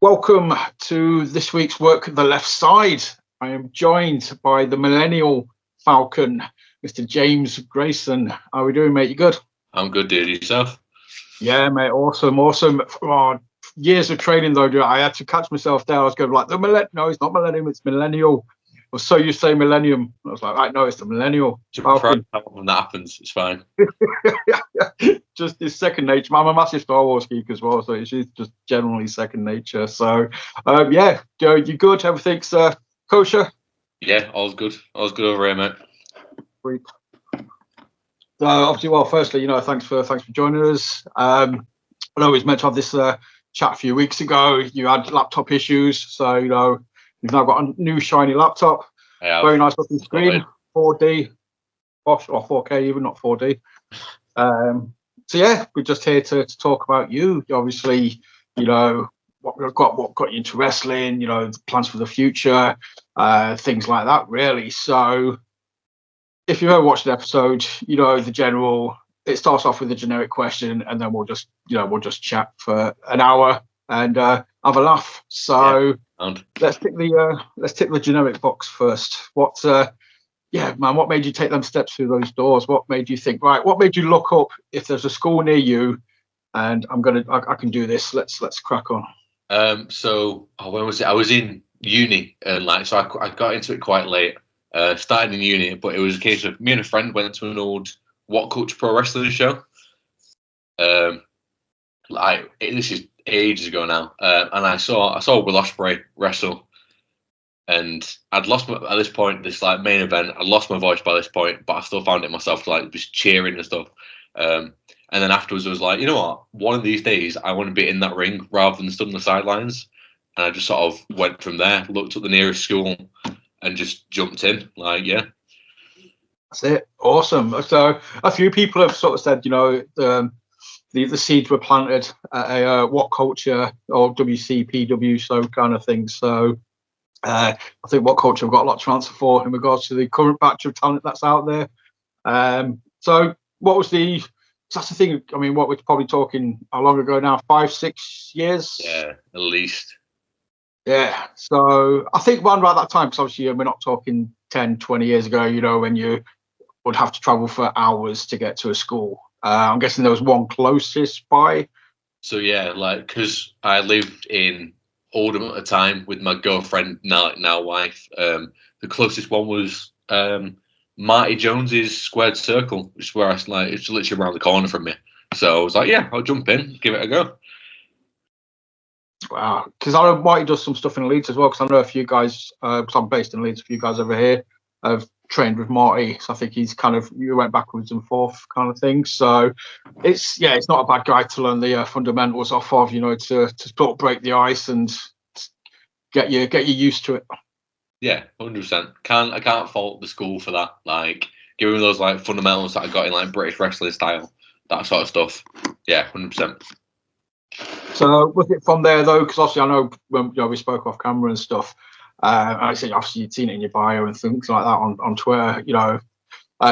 Welcome to this week's Work the Left Side. I am joined by the Millennial Falcon, Mr. James Grayson. How are we doing, mate? You good? I'm good, dude. Yourself? Yeah, mate. Awesome. Oh, years of training, though, dude. I had to catch myself there. I was going like, no, it's not Millennium, it's Millennial. Or so you say Millennium. I was like, right, no, it's the Millennial Falcon. When that happens, it's fine. Just it's second nature. I'm a massive Star Wars geek as well, so it's just generally second nature. So, yeah, you good? Everything's kosher. Yeah, all's good. All's good over here, mate. Sweet. Obviously, well, firstly, thanks for joining us. I know we was meant to have this chat a few weeks ago. You had laptop issues, so you've now got a new shiny laptop. Very nice looking screen, 4D, or 4K, even not 4D. So yeah, we're just here to talk about you. Obviously, what got you into wrestling, the plans for the future, things like that, really. So if you've ever watched an episode, the general. It starts off with a generic question, and then we'll just chat for an hour and have a laugh. So let's tick the generic box first. What made you take them steps through those doors? What made you think, right? What made you look up if there's a school near you, and I can do this. Let's crack on. So when was it? I was in uni, and so I got into it quite late. Started in uni, but it was a case of me and a friend went to an old What Culture Pro Wrestling show. This is ages ago now, and I saw Will Ospreay wrestle, and I'd lost at this point. This main event, I lost my voice by this point, but I still found it myself to just cheering and stuff. And then afterwards, I was like, you know what? One of these days, I want to be in that ring rather than stood on the sidelines. And I just sort of went from there, looked at the nearest school, and just jumped in. That's it. Awesome. So a few people have sort of said, the seeds were planted at a What Culture or WCPW, so kind of thing. So I think What Culture have got a lot to answer for in regards to the current batch of talent that's out there. So what was that's the thing. I mean, what we're probably talking how long ago now? 5-6 years? Yeah, at least. Yeah. So I think around that time, because obviously we're not talking 10-20 years ago, when you would have to travel for hours to get to a school. I'm guessing there was one closest by. So yeah, because I lived in Oldham at the time with my girlfriend, now wife. The closest one was Marty Jones's Squared Circle, which is where it's literally around the corner from me. So I was like, yeah, I'll jump in, give it a go. Wow, because I know Marty does some stuff in Leeds as well. Because I know a few guys, because I'm based in Leeds, a few guys over here have trained with Marty. So I think he's you went backwards and forth kind of thing. So it's not a bad guy to learn the fundamentals off of, to sort of break the ice and get you used to it. Yeah, 100%. I can't fault the school for that. Giving me those fundamentals that I got in British wrestling style, that sort of stuff. Yeah, 100%. So was it from there though? Because obviously I know when we spoke off camera and stuff. I said obviously you'd seen it in your bio and things like that on Twitter.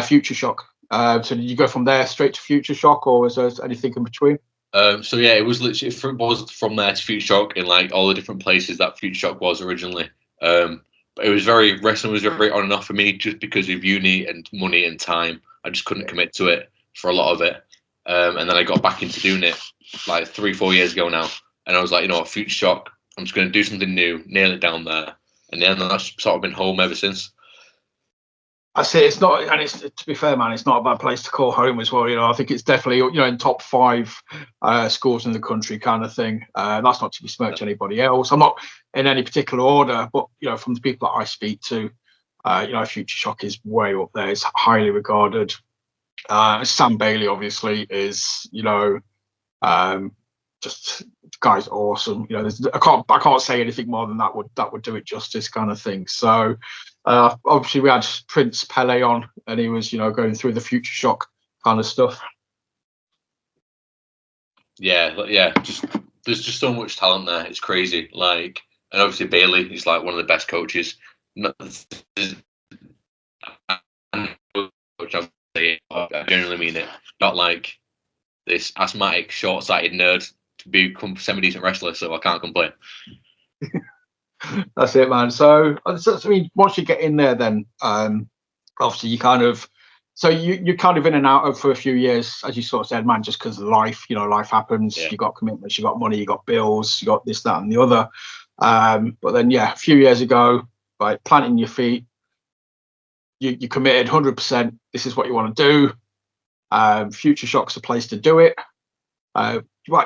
Future Shock. So did you go from there straight to Future Shock, or was there anything in between? So yeah, it was literally from there to Future Shock in all the different places that Future Shock was originally. But it was wrestling was very on and off for me just because of uni and money and time. I just couldn't commit to it for a lot of it. And then I got back into doing it 3-4 years ago now. And I was like, Future Shock, I'm just going to do something new, nail it down there. And then that's sort of been home ever since. I say it's not, and it's, to be fair, man, it's not a bad place to call home as well. I think it's definitely, in top 5 schools in the country kind of thing. That's not to besmirch anybody else. I'm not in any particular order, but, from the people that I speak to, Future Shock is way up there. It's highly regarded. Sam Bailey, obviously, is, just the guy's awesome. I can't say anything more than that would do it justice, kind of thing. So obviously we had Prince Pele on, and he was going through the Future Shock kind of stuff. Yeah. There's just so much talent there. It's crazy. And obviously Bailey is one of the best coaches. I genuinely mean it. Not this asthmatic, short-sighted nerd become semi-decent wrestler, so I can't complain. That's it, man. So I mean, once you get in there, then obviously you kind of, so you're kind of in and out of for a few years, as you sort of said, man, just because of life, life happens. Yeah. You got commitments, you got money, you got bills, you got this, that, and the other. But then, yeah, a few years ago, by planting your feet, you committed 100%. This is what you want to do. Future Shock's a place to do it. Do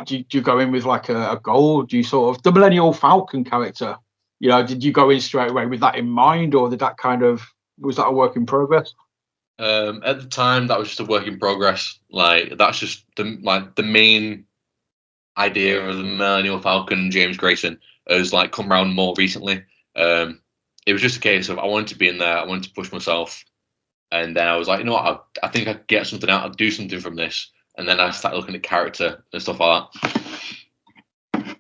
you go in with like a goal? Do you sort of the Millennial Falcon character? Did you go in straight away with that in mind, or did that was that a work in progress? At the time, that was just a work in progress. Like that's just the main idea of the Millennial Falcon James Grayson has like come around more recently. It was just a case of I wanted to be in there, I wanted to push myself, and then I was like, you know what, I think I could get something out, I'll do something from this, and then I started looking at character and stuff like that.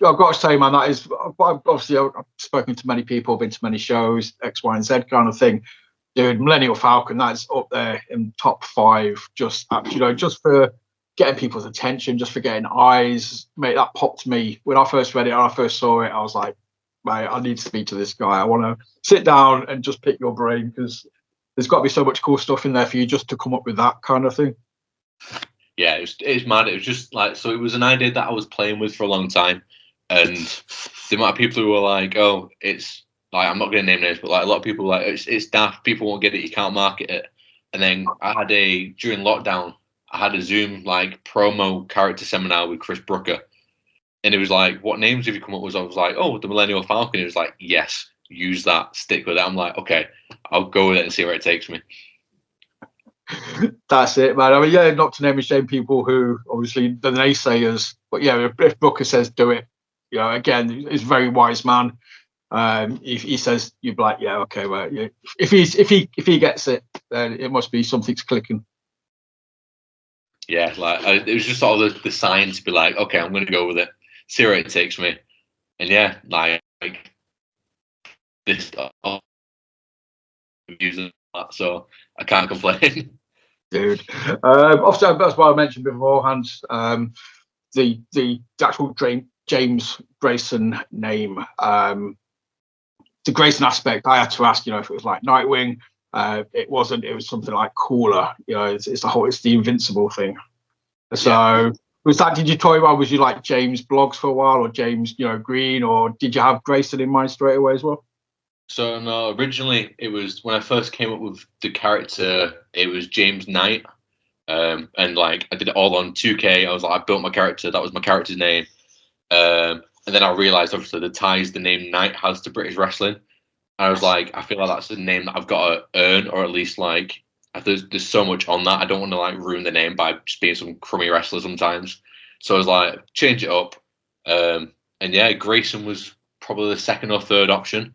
I've got to say, man, that is obviously I've spoken to many people, been to many shows, X, Y, and Z kind of thing. Dude, Millennial Falcon, that's up there in top 5. Just just for getting people's attention, just for getting eyes. Mate, that popped me when I first read it. When I first saw it, I was like, mate, I need to speak to this guy. I want to sit down and just pick your brain because there's got to be so much cool stuff in there for you just to come up with that kind of thing. Yeah, it's mad. It was just like, so it was an idea that I was playing with for a long time, and the amount of people who were like, oh, it's like, I'm not going to name names, but like a lot of people were like, it's daft, people won't get it, you can't market it. And then during lockdown, I had a Zoom like promo character seminar with Chris Brooker, and it was like, what names have you come up with? I was like, oh, the Millennial Falcon. It was like, yes, use that, stick with it. I'm like, okay, I'll go with it and see where it takes me. That's it, man. I mean, yeah, not to name and shame people who obviously the naysayers, but yeah, if Booker says do it, again, he's a very wise man. If he says, you'd be like, yeah, okay, well, yeah. If he gets it, then it must be something's clicking. Yeah, like it was just sort of the sign to be like, okay, I'm going to go with it, see where it takes me, and yeah, like this using that, so I can't complain. Dude, obviously that's what I mentioned beforehand. The actual James Grayson name, the Grayson aspect. I had to ask, if it was like Nightwing. It wasn't. It was something like cooler. It's the Invincible thing. So yeah. Was that? Did you toy around? Was you like James Blogs for a while, or James, Green, or did you have Grayson in mind straight away as well? So no, originally it was when I first came up with the character, it was James Knight, and like I did it all on 2K. I was like, I built my character. That was my character's name, and then I realized obviously the ties the name Knight has to British wrestling. I was like, I feel like that's the name that I've got to earn, or at least like there's so much on that. I don't want to like ruin the name by just being some crummy wrestler sometimes. So I was like, change it up, and yeah, Grayson was probably the second or third option.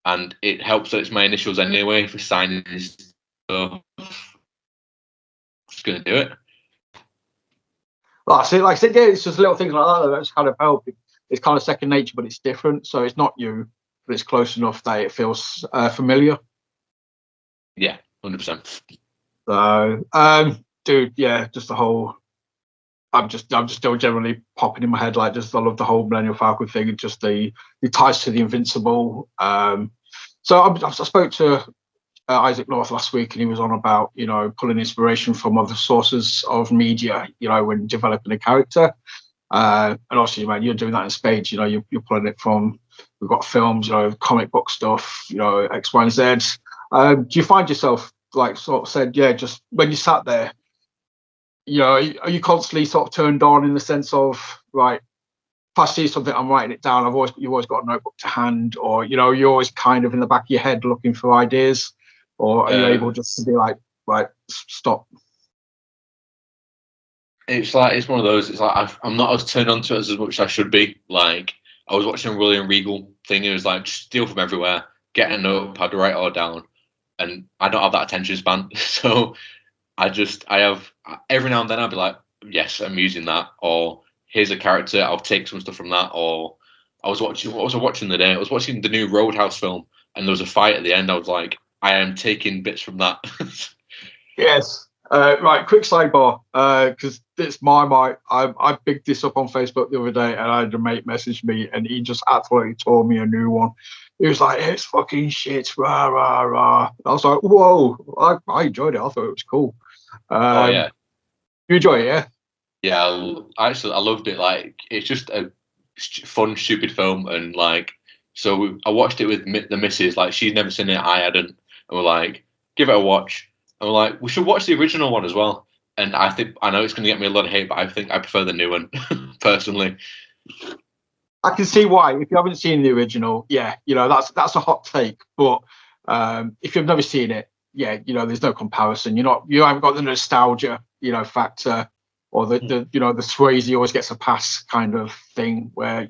And it helps that it's my initials anyway for signing this. So I'm just going to do it. Like I said, yeah, it's just little things like that that's kind of help. It's kind of second nature, but it's different. So it's not you, but it's close enough that it feels familiar. Yeah, 100%. So, dude, yeah, just the whole. I'm just still generally popping in my head like just I love the whole Millennial Falcon thing and just the ties to the Invincible. So I spoke to Isaac North last week and he was on about pulling inspiration from other sources of media when developing a character. And obviously, man, you're doing that in spades. You're pulling it from. We've got films, comic book stuff, X, Y, and Z. Do you find yourself like sort of said, yeah, just when you sat there? Are you constantly sort of turned on in the sense of right? If I see something, I'm writing it down. You've always got a notebook to hand, or you're always kind of in the back of your head looking for ideas, or are you able just to be like, right, stop? It's like it's one of those. It's like I'm not as turned on to it as much as I should be. Like I was watching a William Regal thing. It was like just steal from everywhere, get a notepad, write it all down, and I don't have that attention span, so. I have every now and then I'll be like, yes, I'm using that, or here's a character, I'll take some stuff from that, or what was I watching the day? I was watching the new Roadhouse film, and there was a fight at the end. I was like, I am taking bits from that. Yes, Right, quick sidebar, because it's my I picked this up on Facebook the other day, and I had a mate message me, and he just absolutely tore me a new one. He was like, "It's fucking shit, rah rah rah." I was like, "Whoa!" I enjoyed it. I thought it was cool. Oh yeah, you enjoy it, yeah? Yeah, I loved it. Like, it's just a fun, stupid film, and like, so I watched it with the missus. Like, she'd never seen it, I hadn't, and we're like, give it a watch. And we're like, we should watch the original one as well. And I know it's going to get me a lot of hate, but I think I prefer the new one personally. I can see why. If you haven't seen the original, yeah, that's a hot take. But if you've never seen it, yeah, there's no comparison. You haven't got the nostalgia, factor, or the the Swayze always gets a pass kind of thing where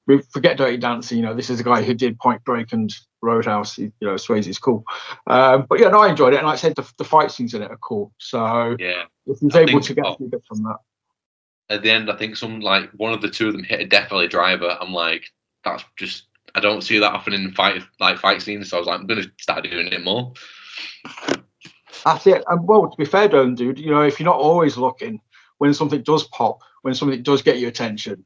we forget Dirty Dancing. This is a guy who did Point Break and Roadhouse. Swayze's cool. But yeah, no, I enjoyed it, and like I said, the fight scenes in it are cool. So yeah, if he's able to get a few bits from that. At the end, I think one of the two of them hit a Death Valley driver. I'm like, that's just, I don't see that often in fight scenes. So I was like, I'm gonna start doing it more. That's it. And well, to be fair, though, dude, if you're not always looking, when something does pop, when something does get your attention,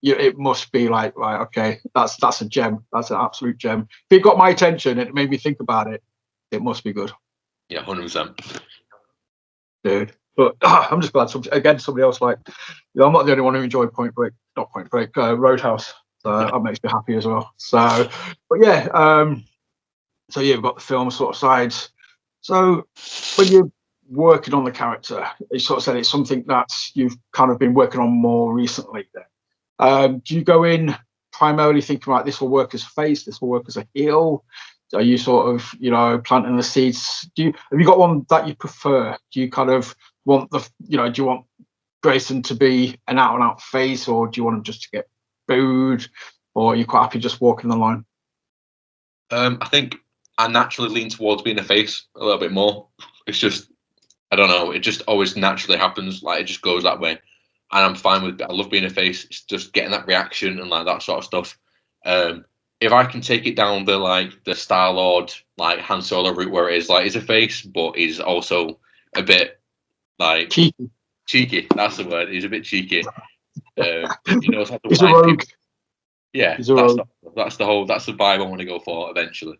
it must be like, right, okay, that's a gem. That's an absolute gem. If it got my attention, it made me think about it. It must be good. Yeah, 100%. Dude. But I'm just glad somebody else I'm not the only one who enjoyed Roadhouse. So that makes me happy as well. So, but yeah, so yeah, we've got the film sort of sides. So when you're working on the character, you sort of said it's something that you've kind of been working on more recently. Then, do you go in primarily thinking, right, this will work as a face, this will work as a heel? Are you sort of, planting the seeds? Have you got one that you prefer? Do you kind of want do you want Grayson to be an out and out face, or do you want him just to get booed, or are you quite happy just walking the line? I think I naturally lean towards being a face a little bit more. It's just, I don't know, it just always naturally happens. Like, it just goes that way. And I'm fine with it. I love being a face. It's just getting that reaction and like that sort of stuff. If I can take it down the Star Lord, like Han Solo route, where it is like he's a face, but he's also a bit like cheeky. That's the word. He's a bit cheeky. He knows how to he's a rogue. People. Yeah, that's the vibe I want to go for eventually.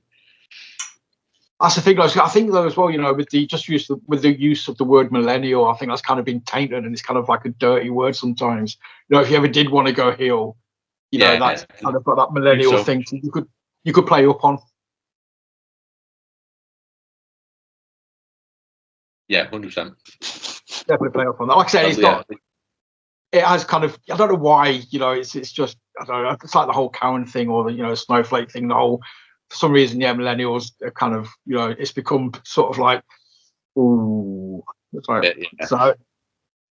That's the thing. I think though as well, with the use of the word millennial, I think that's kind of been tainted, and it's kind of like a dirty word sometimes. If you ever did want to go heel, that's kind of got that millennial thing you could play up on. Yeah, 100%. Definitely play up on that. Like I said, it's not. It has kind of, I don't know why, it's just, I don't know, it's like the whole Cowan thing or the, snowflake thing, for some reason, yeah, millennials are kind of, it's become sort of like, ooh. Yeah. So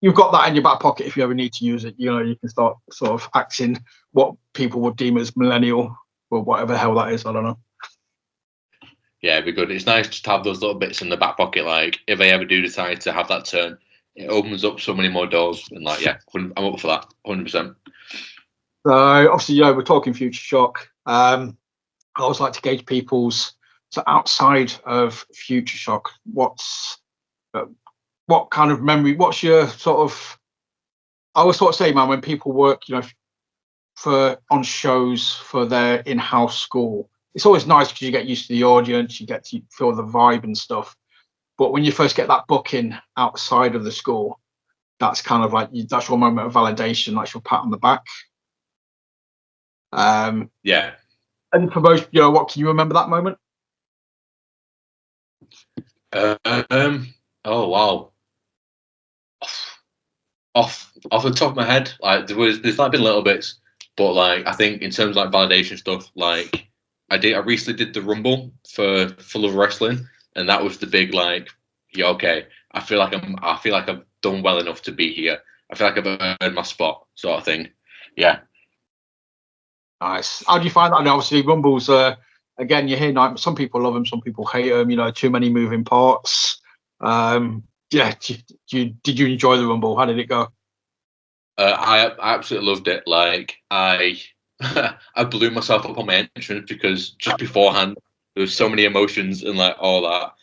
you've got that in your back pocket if you ever need to use it. You can start sort of acting what people would deem as millennial or whatever the hell that is. I don't know. Yeah, it'd be good. It's nice just to have those little bits in the back pocket. Like, if they ever do decide to have that turn, it opens up so many more doors, and like, yeah, I'm up for that, 100%. So obviously, we're talking Future Shock. I always like to gauge people's outside of Future Shock. What kind of memory? What's your sort of? I always sort of say, man, when people work, on shows for their in-house school, it's always nice because you get used to the audience, you get to feel the vibe and stuff. But when you first get that booking outside of the school, that's kind of like that's your moment of validation. That's your pat on the back. Yeah. And for most, what can you remember that moment? Oh wow. Off the top of my head, like there's been little bits, but like I think in terms of like validation stuff, like I recently did the Rumble for Full of Wrestling, and that was the big like, yeah, okay, I feel like I've done well enough to be here. I feel like I've earned my spot, sort of thing. Yeah. Nice. How do you find that? And obviously, Rumbles. Again, you hear some people love them, some people hate them. Too many moving parts. Yeah. Did you enjoy the Rumble? How did it go? I absolutely loved it. Like I blew myself up on my entrance because just beforehand there was so many emotions and like all that,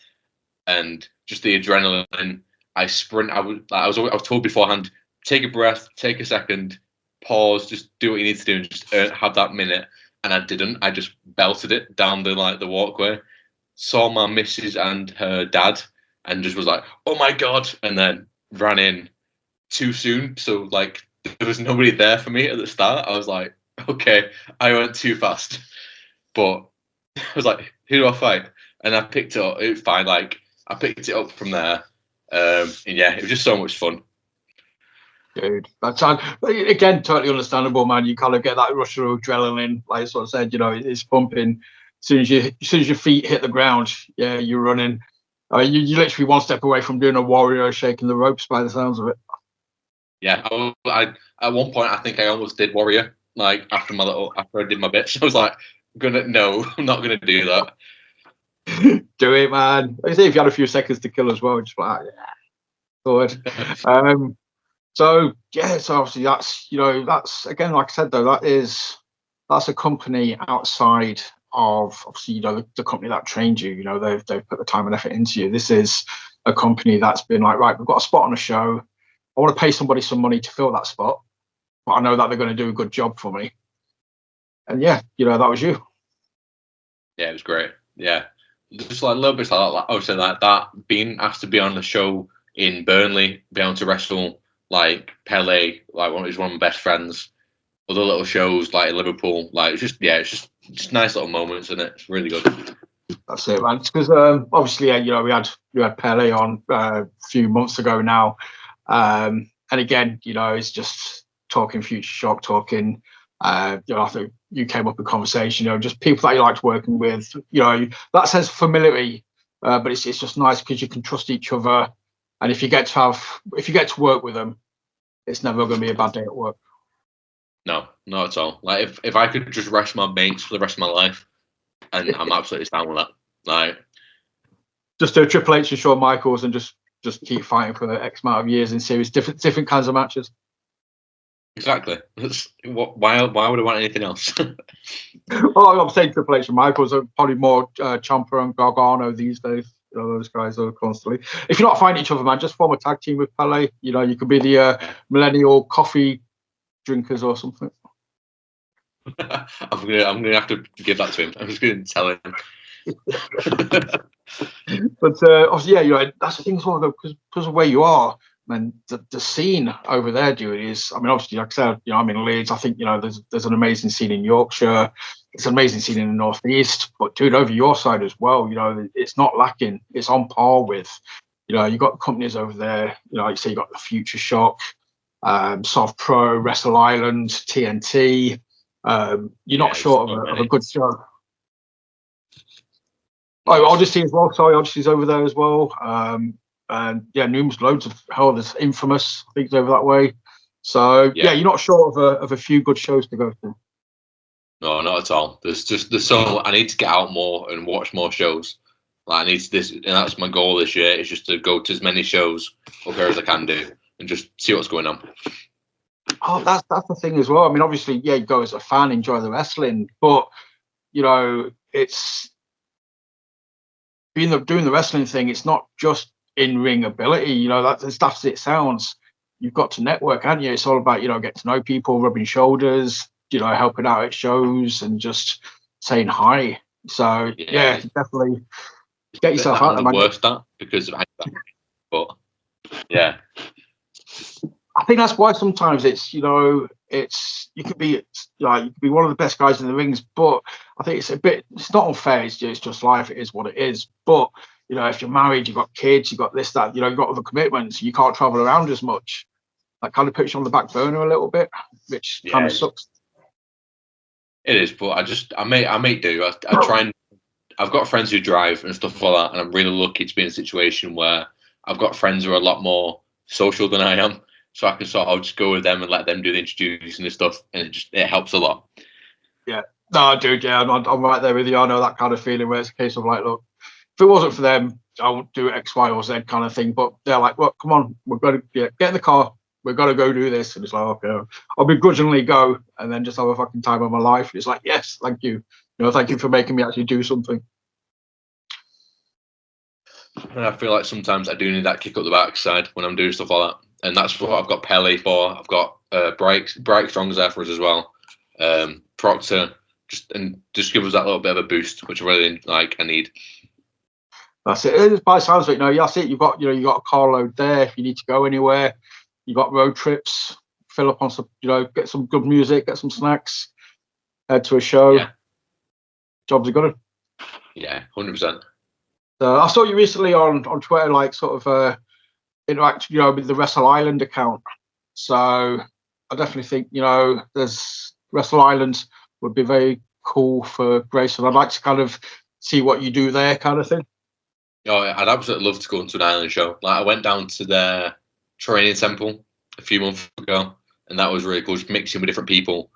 and just the adrenaline. I sprint. I was told beforehand, take a breath, take a second, pause, just do what you need to do, and just have that minute. And I didn't. I just belted it down the walkway. Saw my missus and her dad, and just was like, "Oh my god!" And then ran in too soon. So like there was nobody there for me at the start. I was like, "Okay, I went too fast." But I was like, "Who do I fight?" And I picked it up. It was fine. Like I picked it up from there. And yeah, it was just so much fun. Dude, that's again totally understandable, man. You kind of get that rush of adrenaline, like I sort of said, it's pumping. As soon as your feet hit the ground, yeah, you're running. You're literally one step away from doing a warrior shaking the ropes by the sounds of it. Yeah, I at one point I think I almost did warrior, like after I did my bits. I was like, I'm not gonna do that. Do it, man. Like I say, if you had a few seconds to kill as well, just like, yeah, good. So yeah, so obviously that's again, like I said though, that's a company outside of obviously the company that trained you. They've put the time and effort into you. This is a company that's been like, right, we've got a spot on a show. I want to pay somebody some money to fill that spot, but I know that they're going to do a good job for me. And yeah, that was you. Yeah, it was great. Yeah, just like a little bit like obviously like that, being asked to be on the show in Burnley, be able to wrestle like Pele, like one of my best friends. Other little shows like in Liverpool, like it's just nice little moments, and it's really good. That's it, man. Because obviously, we had Pele on a few months ago now, and again, it's just talking Future Shock, talking. I think you came up with conversation, just people that you liked working with. That says familiarity, but it's just nice because you can trust each other, and if you get to work with them, it's never going to be a bad day at work. No, not at all. Like if I could just rest my mates for the rest of my life, and I'm absolutely down with that. Like just do Triple H and Shawn Michaels and just keep fighting for X amount of years in series, different kinds of matches. Exactly. Why would I want anything else? Well, I'm saying Triple H and Michaels are probably more Ciampa and Gargano these days. Those guys are constantly. If you're not fighting each other, man, just form a tag team with Pele. You could be the millennial coffee drinkers or something. I'm gonna have to give that to him. I'm just gonna tell him. But obviously, yeah, that's the thing as well, though, because of where you are, man. The scene over there, dude, is. I mean, obviously, like I said, I'm in Leeds. I think there's an amazing scene in Yorkshire. It's an amazing scene in the Northeast. But dude, over your side as well, it's not lacking. It's on par with. You got companies over there. Like you say, you got the Future Shock, Soft Pro, Wrestle Island, TNT. You're not short of a good show. Oh, Odyssey as well. Sorry, Odyssey's over there as well. And yeah, loads of there's Infamous, I think, over that way. So yeah, you're not short of a few good shows to go to. No, not at all. There's so I need to get out more and watch more shows. Like I need this, and that's my goal this year. Is just to go to as many shows up here as I can do, and just see what's going on. Oh, that's the thing as well. I mean, obviously, yeah, you go as a fan, enjoy the wrestling, but it's doing the wrestling thing. It's not just in-ring ability. That's as it sounds. You've got to network, haven't you? It's all about getting to know people, rubbing shoulders, helping out at shows, and just saying hi. So yeah definitely get yourself out there. Worst that because of that, but yeah. I think that's why sometimes it's you could be one of the best guys in the rings, but I think it's not unfair. It's just life. It is what it is. But if you're married, you've got kids, you've got this, that, you've got other commitments, you can't travel around as much. That kind of puts you on the back burner a little bit, which kind of sucks. It is, but I may do. I try and I've got friends who drive and stuff like that, and I'm really lucky to be in a situation where I've got friends who are a lot more social than I am. So I can I'll just go with them and let them do the introducing and stuff, and it helps a lot. Yeah, no, dude, yeah, I'm right there with you. I know that kind of feeling where it's a case of like, look, if it wasn't for them, I would do X, Y, or Z kind of thing. But they're like, well, come on, we've got to get in the car. We've got to go do this. And it's like, okay, I'll begrudgingly go and then just have a fucking time of my life. It's like, yes, thank you. Thank you for making me actually do something. And I feel like sometimes I do need that kick up the backside when I'm doing stuff like that. And that's what I've got Pelly for. I've got Bright Strong's there for us as well. Proctor, just give us that little bit of a boost, which I really like. I need. That's it. By the sounds of it, that's it. You've got a car load there. If you need to go anywhere, you've got road trips. Fill up on some, get some good music, get some snacks, head to a show. Yeah. Jobs are good. Yeah, 100%. I saw you recently on Twitter, like sort of interact, with the Wrestle Island account. So I definitely think, there's Wrestle Island would be very cool for Grayson. I'd like to kind of see what you do there, kind of thing. Oh, I'd absolutely love to go into an island show. Like I went down to their training temple a few months ago, and that was really cool. Just mixing with different people,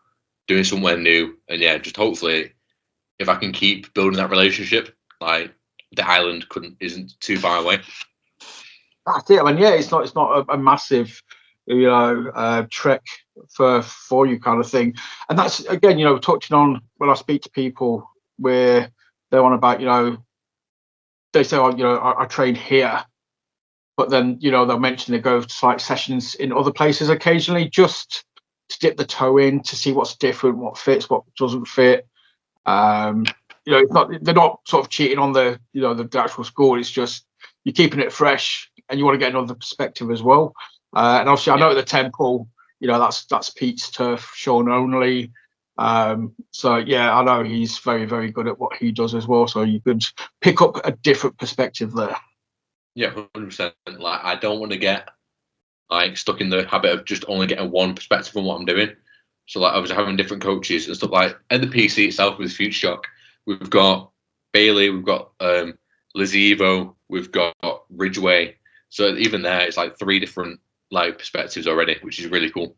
doing somewhere new, and yeah, just hopefully, if I can keep building that relationship, like the island isn't too far away. That's it. I mean, yeah, it's not a massive, trek for you kind of thing. And that's again, touching on when I speak to people where they're on about, they say, I train here, but then they'll mention they go to like sessions in other places occasionally just to dip the toe in to see what's different, what fits, what doesn't fit. It's not, they're not sort of cheating on the actual school. It's just you're keeping it fresh, and you want to get another perspective as well. And obviously, I know at the temple, that's Pete's turf, Sean only. So yeah, I know he's very, very good at what he does as well. So you could pick up a different perspective there. Yeah, 100%. Like I don't want to get like stuck in the habit of just only getting one perspective on what I'm doing. So like I was having different coaches and stuff like at the PC itself with Future Shock. We've got Bailey, we've got Lizzy Evo, we've got Ridgeway. So even there, it's like 3 different like perspectives already, which is really cool.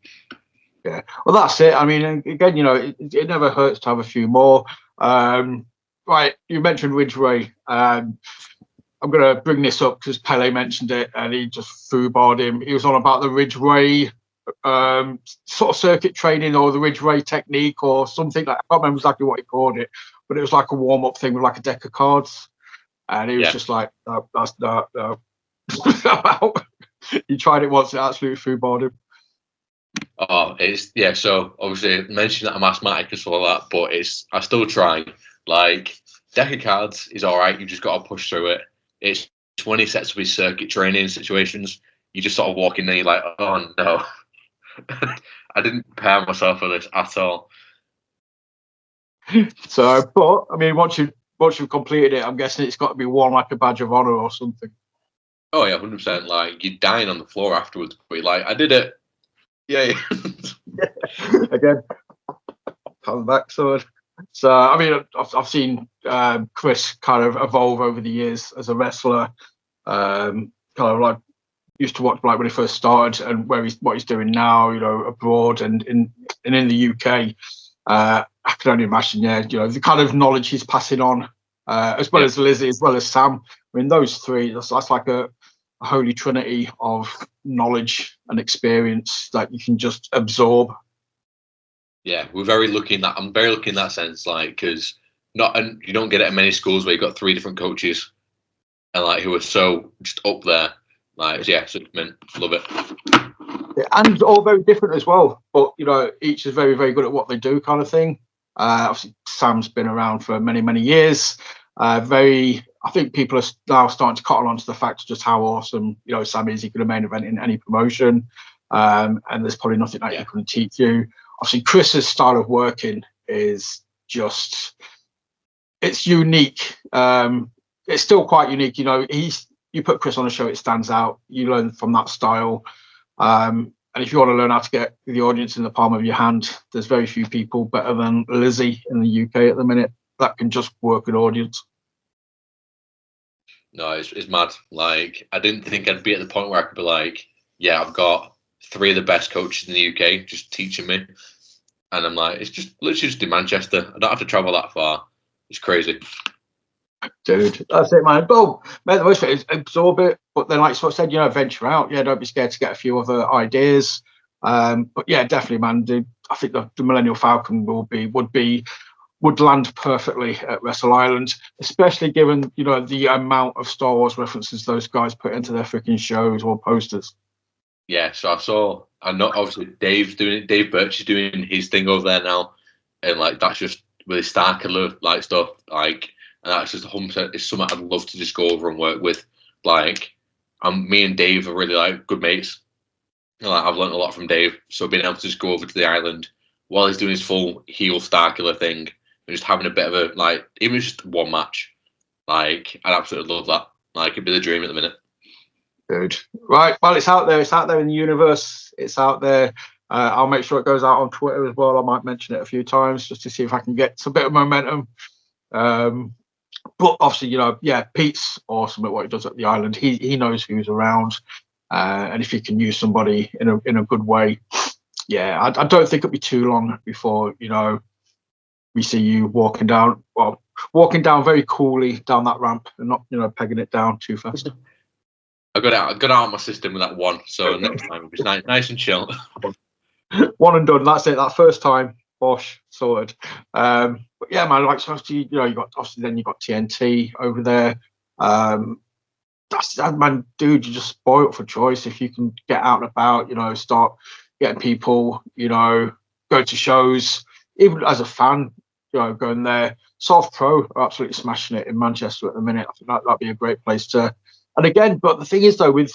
Yeah, well, that's it. I mean, again, it never hurts to have a few more. Right, you mentioned Ridgeway. I'm going to bring this up because Pele mentioned it, and he just foobarred him. He was on about the Ridgeway sort of circuit training or the Ridgeway technique or something. Like, I can't remember exactly what he called it, but it was like a warm-up thing with like a deck of cards, and he was just like, no, that's no. He tried it once, it absolutely foobarred him. Oh, so obviously mentioned that I'm asthmatic and stuff like that, but I still try. Like deck of cards is all right. You just got to push through it. It's when he sets up his circuit training situations, you just sort of walk in there, you're like, oh no, I didn't prepare myself for this at all. So, but I mean, once you've completed it, I'm guessing it's got to be worn like a badge of honor or something. Oh yeah, 100%. Like you're dying on the floor afterwards, but you're like, I did it. Yeah. Again, come back sword. So I mean, I've seen Chris kind of evolve over the years as a wrestler. Kind of like used to watch like when he first started and what he's doing now, abroad and in the UK. I can only imagine, the kind of knowledge he's passing on, as well as Lizzy, as well as Sam. I mean, those 3, that's like a holy trinity of knowledge and experience that you can just absorb. Yeah, we're very lucky in that. I'm very lucky in that sense, like because you don't get it at many schools where you've got 3 different coaches and like who are so just up there. Like so love it. Yeah, and all very different as well, but each is very, very good at what they do, kind of thing. Obviously, Sam's been around for many, many years. I think people are now starting to cotton on to the fact of just how awesome, Sam is. He could have main event in any promotion, and there's probably nothing that he couldn't teach you. Obviously, Chris's style of working is it's unique. It's still quite unique. You put Chris on a show, it stands out. You learn from that style. And if you want to learn how to get the audience in the palm of your hand, there's very few people better than Lizzy in the UK at the minute that can just work an audience. No, it's mad. Like, I didn't think I'd be at the point where I could be like, yeah, I've got 3 of the best coaches in the UK just teaching me. And I'm like, it's just literally just in Manchester. I don't have to travel that far. It's crazy. Dude, that's it, man. Oh, man, the most of it is absorb it, but then, like I said, venture out. Yeah, don't be scared to get a few other ideas. But yeah, definitely, man. I think the Millennial Falcon would be would land perfectly at Wrestle Island, especially given, you know, the amount of Star Wars references those guys put into their freaking shows or posters. Yeah, so I know obviously Dave Birch is doing his thing over there now, and like that's just really Starkiller like stuff, like, and that's just 100%. It's something I'd love to just go over and work with. Like, me and Dave are really like good mates. And, like, I've learned a lot from Dave, so being able to just go over to the island while he's doing his full heel Starkiller thing and just having a bit of a like, even just one match, like I'd absolutely love that. Like, it'd be the dream at the minute. Good. Right. Well, it's out there. It's out there in the universe. It's out there. I'll make sure it goes out on Twitter as well. I might mention it a few times just to see if I can get some bit of momentum. But obviously, you know, yeah, Pete's awesome at what he does at the island. He knows who's around, and if he can use somebody in a good way, yeah, I don't think it'll be too long before, you know, we see you walking down very coolly down that ramp and not, you know, pegging it down too fast. I got out of my system with that one, so next time it'll be nice and chill. One and done. That's it. That first time, bosh, sorted. But yeah, man. Like, so obviously, you know, you got TNT over there. That's that, man, dude. You're just spoiled for choice if you can get out and about. You know, start getting people. You know, go to shows. Even as a fan, you know, going there. Soft Pro are absolutely smashing it in Manchester at the minute. I think that'd be a great place to. And again, but the thing is though, with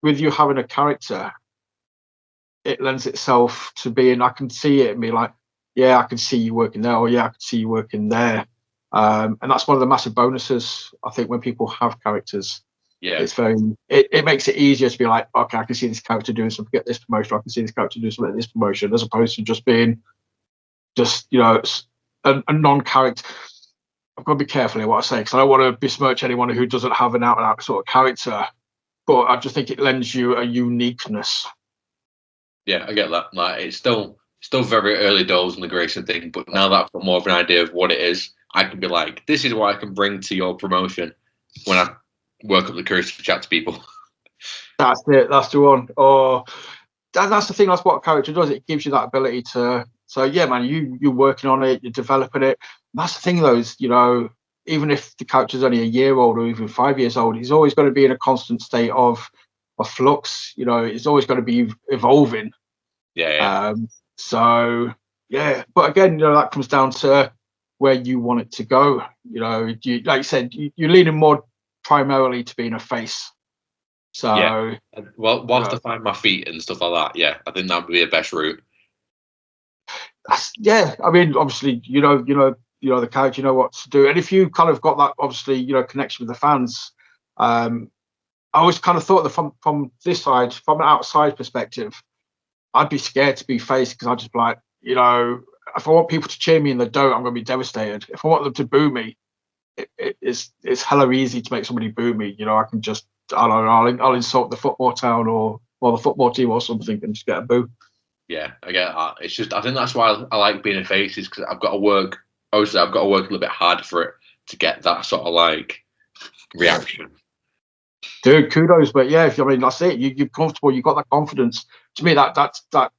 you having a character, it lends itself to being, I can see it and be like, yeah, I can see you working there, or yeah, I can see you working there. And that's one of the massive bonuses, I think, when people have characters. Yeah, it's it makes it easier to be like, okay, I can see this character doing something at this promotion, I can see this character doing something at this promotion, as opposed to just being you know, a non-character. I've got to be careful here what I say, because I don't want to besmirch anyone who doesn't have an out-and-out sort of character, but I just think it lends you a uniqueness. Yeah, I get that. Like, it's still very early doors in the Grayson thing, but now that I've got more of an idea of what it is, I can be like, this is what I can bring to your promotion when I work up the courage to chat to people. That's it. That's the one. Or that's the thing. That's what a character does. It gives you that ability to. So yeah, man, you're working on it. You're developing it. And that's the thing, though. Is, you know, even if the character's only a year old or even 5 years old, he's always going to be in a constant state of flux. You know, it's always going to be evolving. Yeah. So yeah, but again, you know, that comes down to where you want it to go. You know, like you said, you're leaning more primarily to being a face. So yeah. Well, whilst I find my feet and stuff like that, yeah, I think that would be the best route. Yeah, I mean, obviously, you know the character, you know what to do, and if you kind of got that, obviously, you know, connection with the fans. I always kind of thought that from this side, from an outside perspective, I'd be scared to be face, because I'd just be like, you know, if I want people to cheer me and they don't, I'm going to be devastated. If I want them to boo me, it's hella easy to make somebody boo me. You know, I can just, I don't know, I'll insult the football town or the football team or something and just get a boo. Yeah, I get that. It's just, I think that's why I like being a face, is because I've got to work. Obviously, I've got to work a little bit harder for it to get that sort of like reaction. Dude, kudos, but yeah, I mean, that's it. You're comfortable. You've got that confidence. To me, that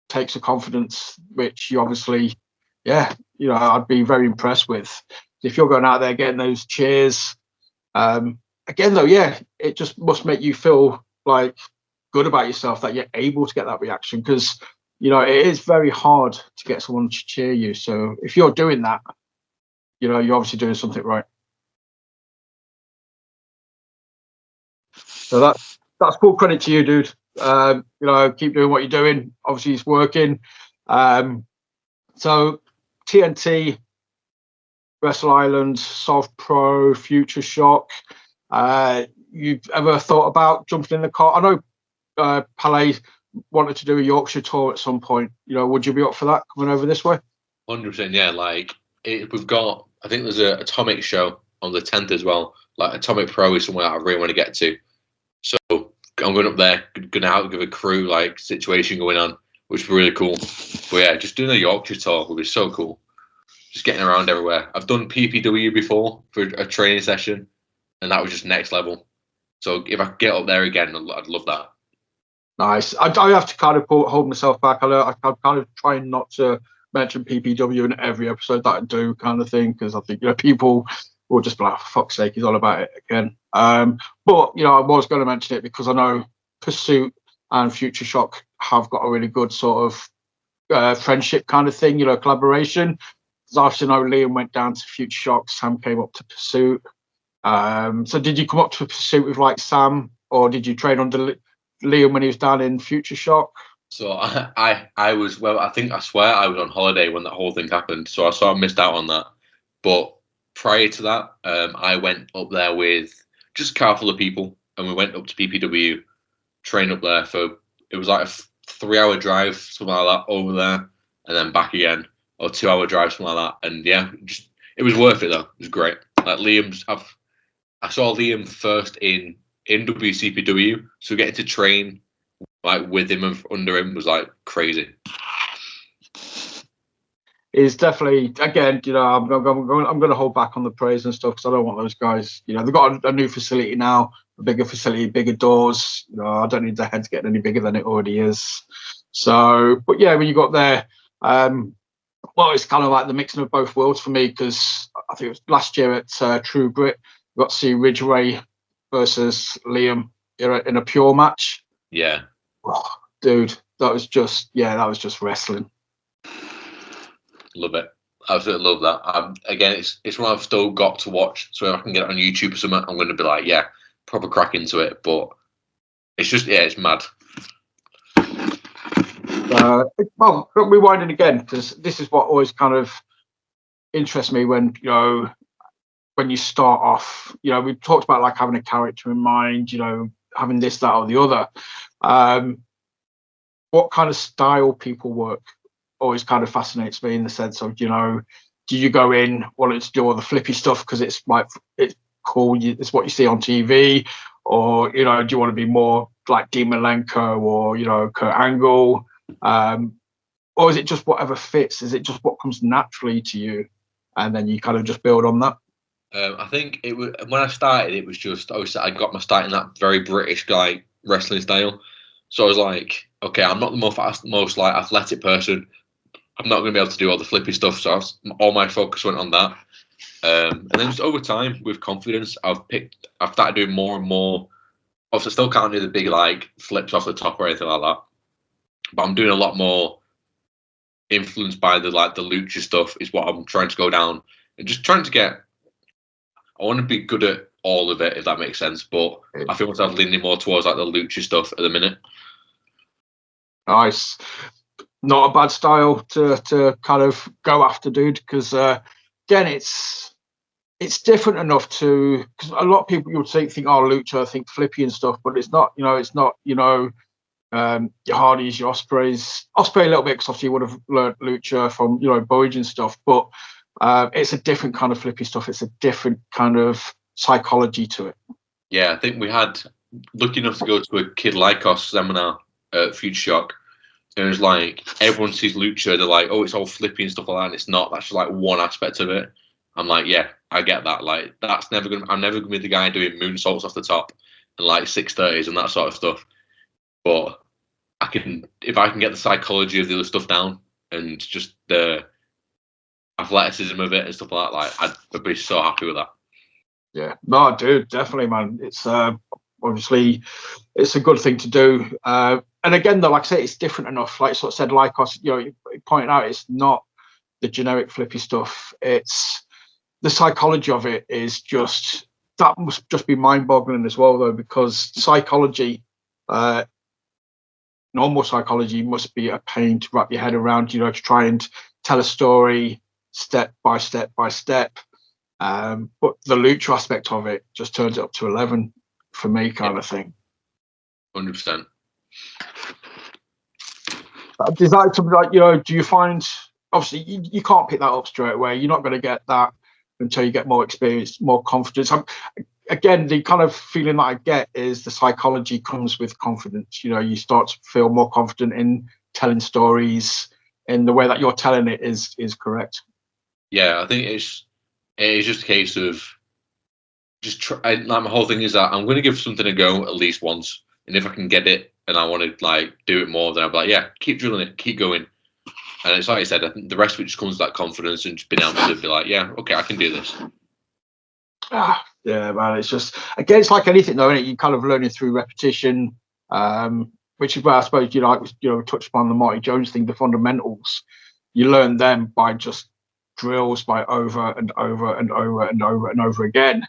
takes a confidence, which you obviously, yeah, you know, I'd be very impressed with. If you're going out there getting those cheers, again though, yeah, it just must make you feel like good about yourself that you're able to get that reaction, because, you know, it is very hard to get someone to cheer you. So if you're doing that, you know, you're obviously doing something right. So that's full credit to you, dude. You know, keep doing what you're doing. Obviously, it's working. So TNT, Wrestle Island, Soft Pro, Future Shock. You've ever thought about jumping in the car? I know Palais wanted to do a Yorkshire tour at some point. You know, would you be up for that, coming over this way? 100%, yeah. Like, we've got, I think there's a Atomic show on the 10th as well. Like, Atomic Pro is somewhere I really want to get to. So I'm going up there, going to have a crew like situation going on, which would be really cool. But yeah, just doing a Yorkshire tour would be so cool. Just getting around everywhere. I've done PPW before for a training session, and that was just next level. So if I could get up there again, I'd love that. Nice. I have to kind of hold myself back. I'm kind of trying not to mention PPW in every episode that I do, kind of thing, because I think people will just be like, for fuck's sake, he's all about it again. But I was going to mention it because I know Pursuit and Future Shock have got a really good sort of friendship kind of thing, collaboration. Because obviously, Liam went down to Future Shock, Sam came up to Pursuit. So did you come up to Pursuit with like Sam, or did you train under Liam when he was down in Future Shock? So I was, well, I swear I was on holiday when that whole thing happened, so I sort of missed out on that. But prior to that, I went up there with just a car full of people, and we went up to PPW, trained up there it was like a 3-hour drive, something like that, over there, and then back again, or 2-hour drive, something like that. And yeah, it was worth it though. It was great. Like I saw Liam first in WCPW, so getting to train like with him and under him was like crazy. It's definitely, again, I'm going to hold back on the praise and stuff because I don't want those guys. They've got a new facility now, a bigger facility, bigger doors. I don't need the heads getting any bigger than it already is. So, but yeah, when you got there, well, it's kind of like the mixing of both worlds for me because I think it was last year at True Grit, we got to see Ridgeway versus Liam in a pure match. Yeah. Oh, dude, that was just wrestling. Love it. Absolutely love that. Again, it's one I've still got to watch. So if I can get it on YouTube or something, I'm going to be like, yeah, proper crack into it. But it's just, yeah, it's mad. Well, rewinding again, because this is what always kind of interests me when you start off. We talked about like having a character in mind, having this, that, or the other. What kind of style people work always kind of fascinates me in the sense of, do you go in wanting to do all the flippy stuff because it's cool, it's what you see on TV, or do you want to be more like Dean Malenko or Kurt Angle, or is it just whatever fits? Is it just what comes naturally to you, and then you kind of just build on that? I think it was when I started. It was just I got my start in that very British guy wrestling style. So I was like, okay, I'm not the most like athletic person. I'm not going to be able to do all the flippy stuff. So all my focus went on that. And then just over time, with confidence, I've started doing more and more. Obviously, still can't do the big like flips off the top or anything like that. But I'm doing a lot more influenced by the lucha stuff is what I'm trying to go down, and just trying to get. I want to be good at all of it, if that makes sense. But I feel myself leaning more towards like the lucha stuff at the minute. Nice. Not a bad style to kind of go after, dude, because again, it's different enough to, because a lot of people you would think lucha, think flippy and stuff, but it's not, your Hardys, your Ospreys a little bit, because obviously you would have learned lucha from Boyd and stuff, but it's a different kind of flippy stuff. It's a different kind of psychology to it. Yeah, I think we had lucky enough to go to a Kid Lycos seminar at Future Shock. And it's like everyone sees lucha, they're like, oh, it's all flippy and stuff like that, and it's not. That's just like one aspect of it. I'm like, yeah, I get that. Like, I'm never gonna be the guy doing moonsaults off the top and like 630s and that sort of stuff. But if I can get the psychology of the other stuff down and just the athleticism of it and stuff like that, like I'd be so happy with that. Yeah, no, dude, definitely, man. It's obviously it's a good thing to do. And again, though, like I say, it's different enough. Like sort of said, Lycos, you pointed out, it's not the generic flippy stuff. It's the psychology of it is just, that must just be mind-boggling as well, though, because psychology, normal psychology must be a pain to wrap your head around, to try and tell a story step by step by step. But the lucha aspect of it just turns it up to 11 for me, kind of thing. 100%. Is that something like, do you find, obviously you can't pick that up straight away. You're not going to get that until you get more experience, more confidence. Again, the kind of feeling that I get is the psychology comes with confidence. You start to feel more confident in telling stories, in the way that you're telling it is correct. Yeah, I think it is just a case of just try. Like my whole thing is that I'm going to give something a go at least once, and if I can get it and I want to like do it more, then I'll be like, yeah, keep drilling it, keep going. And it's like you said, I think the rest of it just comes with that confidence and just being able to be like, yeah, okay, I can do this. Yeah, man. It's just, again, it's like anything though, isn't it? You kind of learning through repetition, which is where I suppose touched upon the Marty Jones thing, the fundamentals. You learn them by just drills, by over and over and over and over and over again.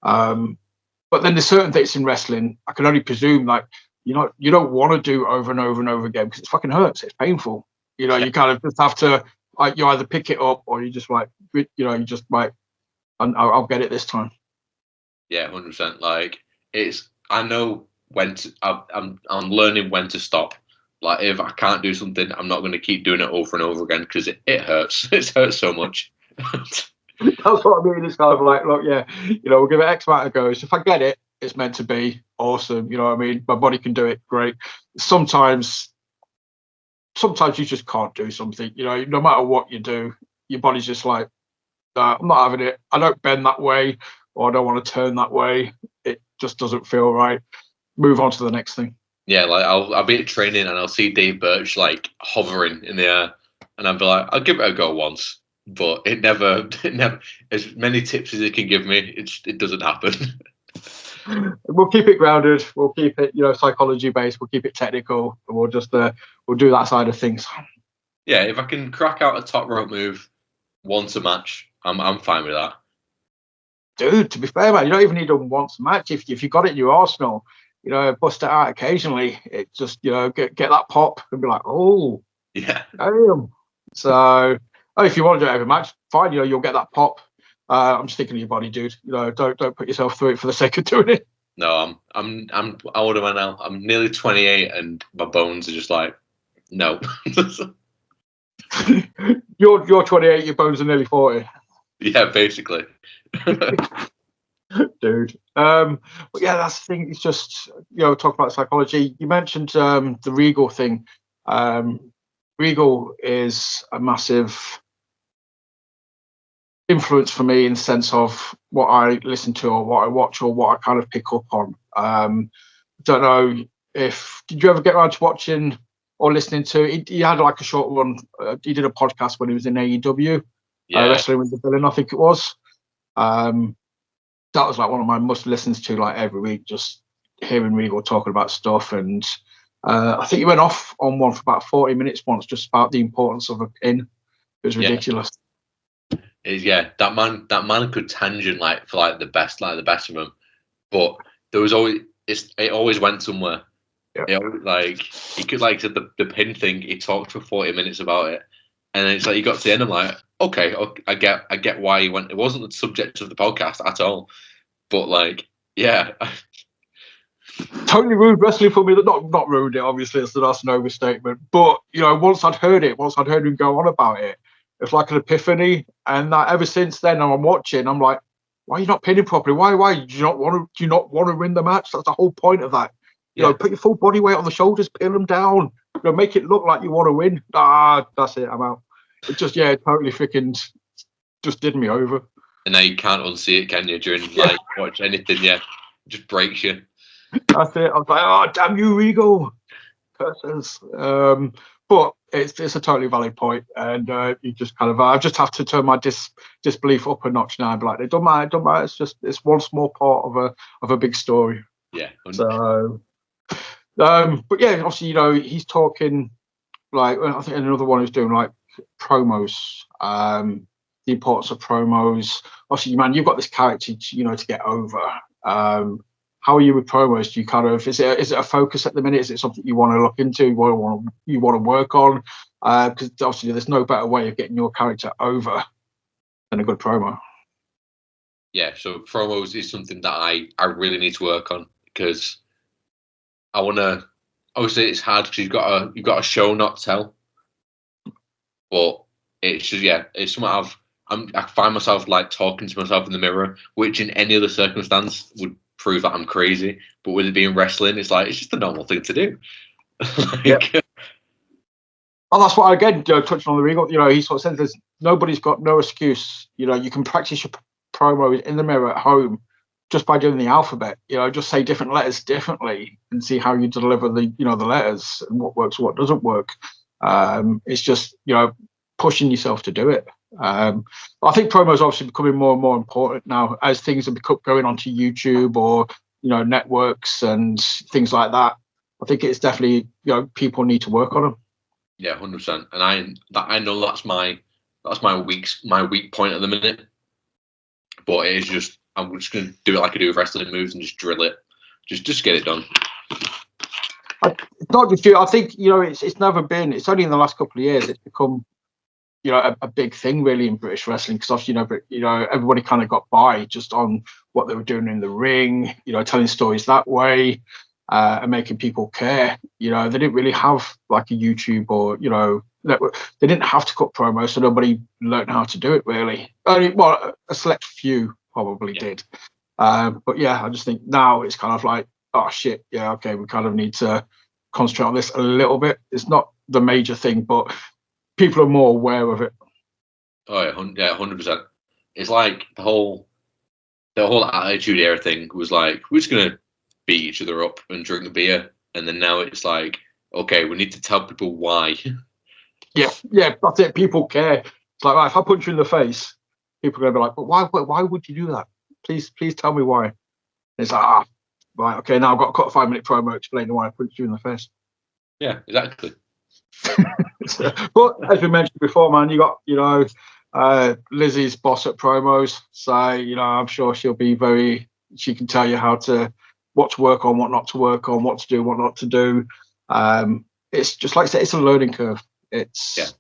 But then there's certain things in wrestling I can only presume like you don't want to do over and over and over again because it fucking hurts. It's painful. You kind of just have to like you either pick it up or you just like you just like I'll get it this time. Yeah, 100%. Like I know when to. I'm learning when to stop. Like if I can't do something, I'm not going to keep doing it over and over again because it hurts. It hurts so much. That's what I mean. It's kind of like, look, yeah, we'll give it X amount of goes. If I get it, it's meant to be awesome. You know what I mean? My body can do it. Great. Sometimes you just can't do something. No matter what you do, your body's just like, I'm not having it. I don't bend that way, or I don't want to turn that way. It just doesn't feel right. Move on to the next thing. Yeah, like I'll be at training and I'll see Dave Birch like hovering in the air, and I'll be like, I'll give it a go once, but it never. As many tips as it can give me, it doesn't happen. We'll keep it grounded. We'll keep it, psychology based. We'll keep it technical. And we'll just we'll do that side of things. Yeah, if I can crack out a top rope move once a match, I'm fine with that. Dude, to be fair, man, you don't even need them once a match. If you got it in your arsenal, bust it out occasionally. It just get that pop and be like, oh, yeah, damn. So, if you want to do it every match, fine. You'll get that pop. I'm just thinking of your body, dude. Don't put yourself through it for the sake of doing it. No, I'm how old am I now? I'm nearly 28, and my bones are just like, no. You're 28. Your bones are nearly 40. Yeah, basically. Dude. But yeah, that's the thing. It's just talk about psychology. You mentioned the Regal thing. Regal is a massive influence for me in the sense of what I listen to or what I watch or what I kind of pick up on. Don't know did you ever get around to watching or listening to? He had like a short run. He did a podcast when he was in AEW, Wrestling with the Villain, I think it was. That was like one of my must listens to like every week, just hearing Regal talking about stuff. And I think he went off on one for about 40 minutes once, just about the importance of a pin. It was ridiculous. That man could tangent like for like the best of them, but there was always it always went somewhere. Yeah. Like he could like the pin thing. He talked for 40 minutes about it, and it's like you got to the end. I'm like, okay, I get why he went. It wasn't the subject of the podcast at all, but like, yeah. Totally ruined wrestling for me. Not ruined it. Obviously, that's an overstatement. But once I'd heard him go on about it, it's like an epiphany. And ever since then, I'm watching. I'm like, why are you not pinning properly? Why do you not want to win the match? That's the whole point of that. Put your full body weight on the shoulders, pin them down. Make it look like you want to win. That's it. I'm out. It just totally freaking just did me over. And now you can't unsee it, can you? During like watch anything, it just breaks you. That's it. I was like, oh damn you, Regal. Curses. But it's a totally valid point, and you just kind of I just have to turn my disbelief up a notch now. I'd be like, it don't matter. It's one small part of a big story. Yeah. So, but yeah, obviously, he's talking like I think another one who's doing like promos, the importance of promos. Obviously, man, you've got this character, to get over. How are you with promos? Do you kind of is it a focus at the minute? Is it something you want to look into? You want to work on? Because obviously, there's no better way of getting your character over than a good promo. Yeah, so promos is something that I really need to work on because I want to. Obviously, it's hard because you've got a show not tell, but it's just it's something I find myself like talking to myself in the mirror, which in any other circumstance would prove that I'm crazy, but with it being wrestling, it's just a normal thing to do. Oh, that's what again, touching on the Regal. He sort of says nobody's got no excuse. You can practice your promos in the mirror at home just by doing the alphabet. Just say different letters differently and see how you deliver the the letters and what works and what doesn't work. It's just, pushing yourself to do it. I think promo is obviously becoming more and more important now as things are going onto YouTube or networks and things like that. I think it's definitely people need to work on them. Yeah, 100%. And I know that's my weak point at the minute. But it is just I'm just gonna do it like I do with wrestling moves and just drill it, just get it done. It's not just you. I think it's never been. It's only in the last couple of years it's become a big thing really in British wrestling, because obviously everybody kind of got by just on what they were doing in the ring, telling stories that way, and making people care. They didn't really have like a YouTube or network. They didn't have to cut promos, so nobody learned how to do it really. Only a select few probably did. But yeah, I just think now it's kind of like, oh shit, yeah, okay, we kind of need to concentrate on this a little bit. It's not the major thing, but people are more aware of it. Oh yeah, 100%. It's like the whole Attitude Era thing was like, we're just gonna beat each other up and drink a beer, and then now it's like, okay, we need to tell people why. Yeah, that's it. People care. It's like, right, if I punch you in the face, people are gonna be like, but why would you do that? Please tell me why. And it's like, right, okay, now I've got to cut a 5-minute promo explaining why I punched you in the face. Yeah, exactly. But as we mentioned before, man, you got Lizzy's boss at promos, so I'm sure she can tell you what to work on, what not to work on, what to do, what not to do. It's just like I said, it's a learning curve. It's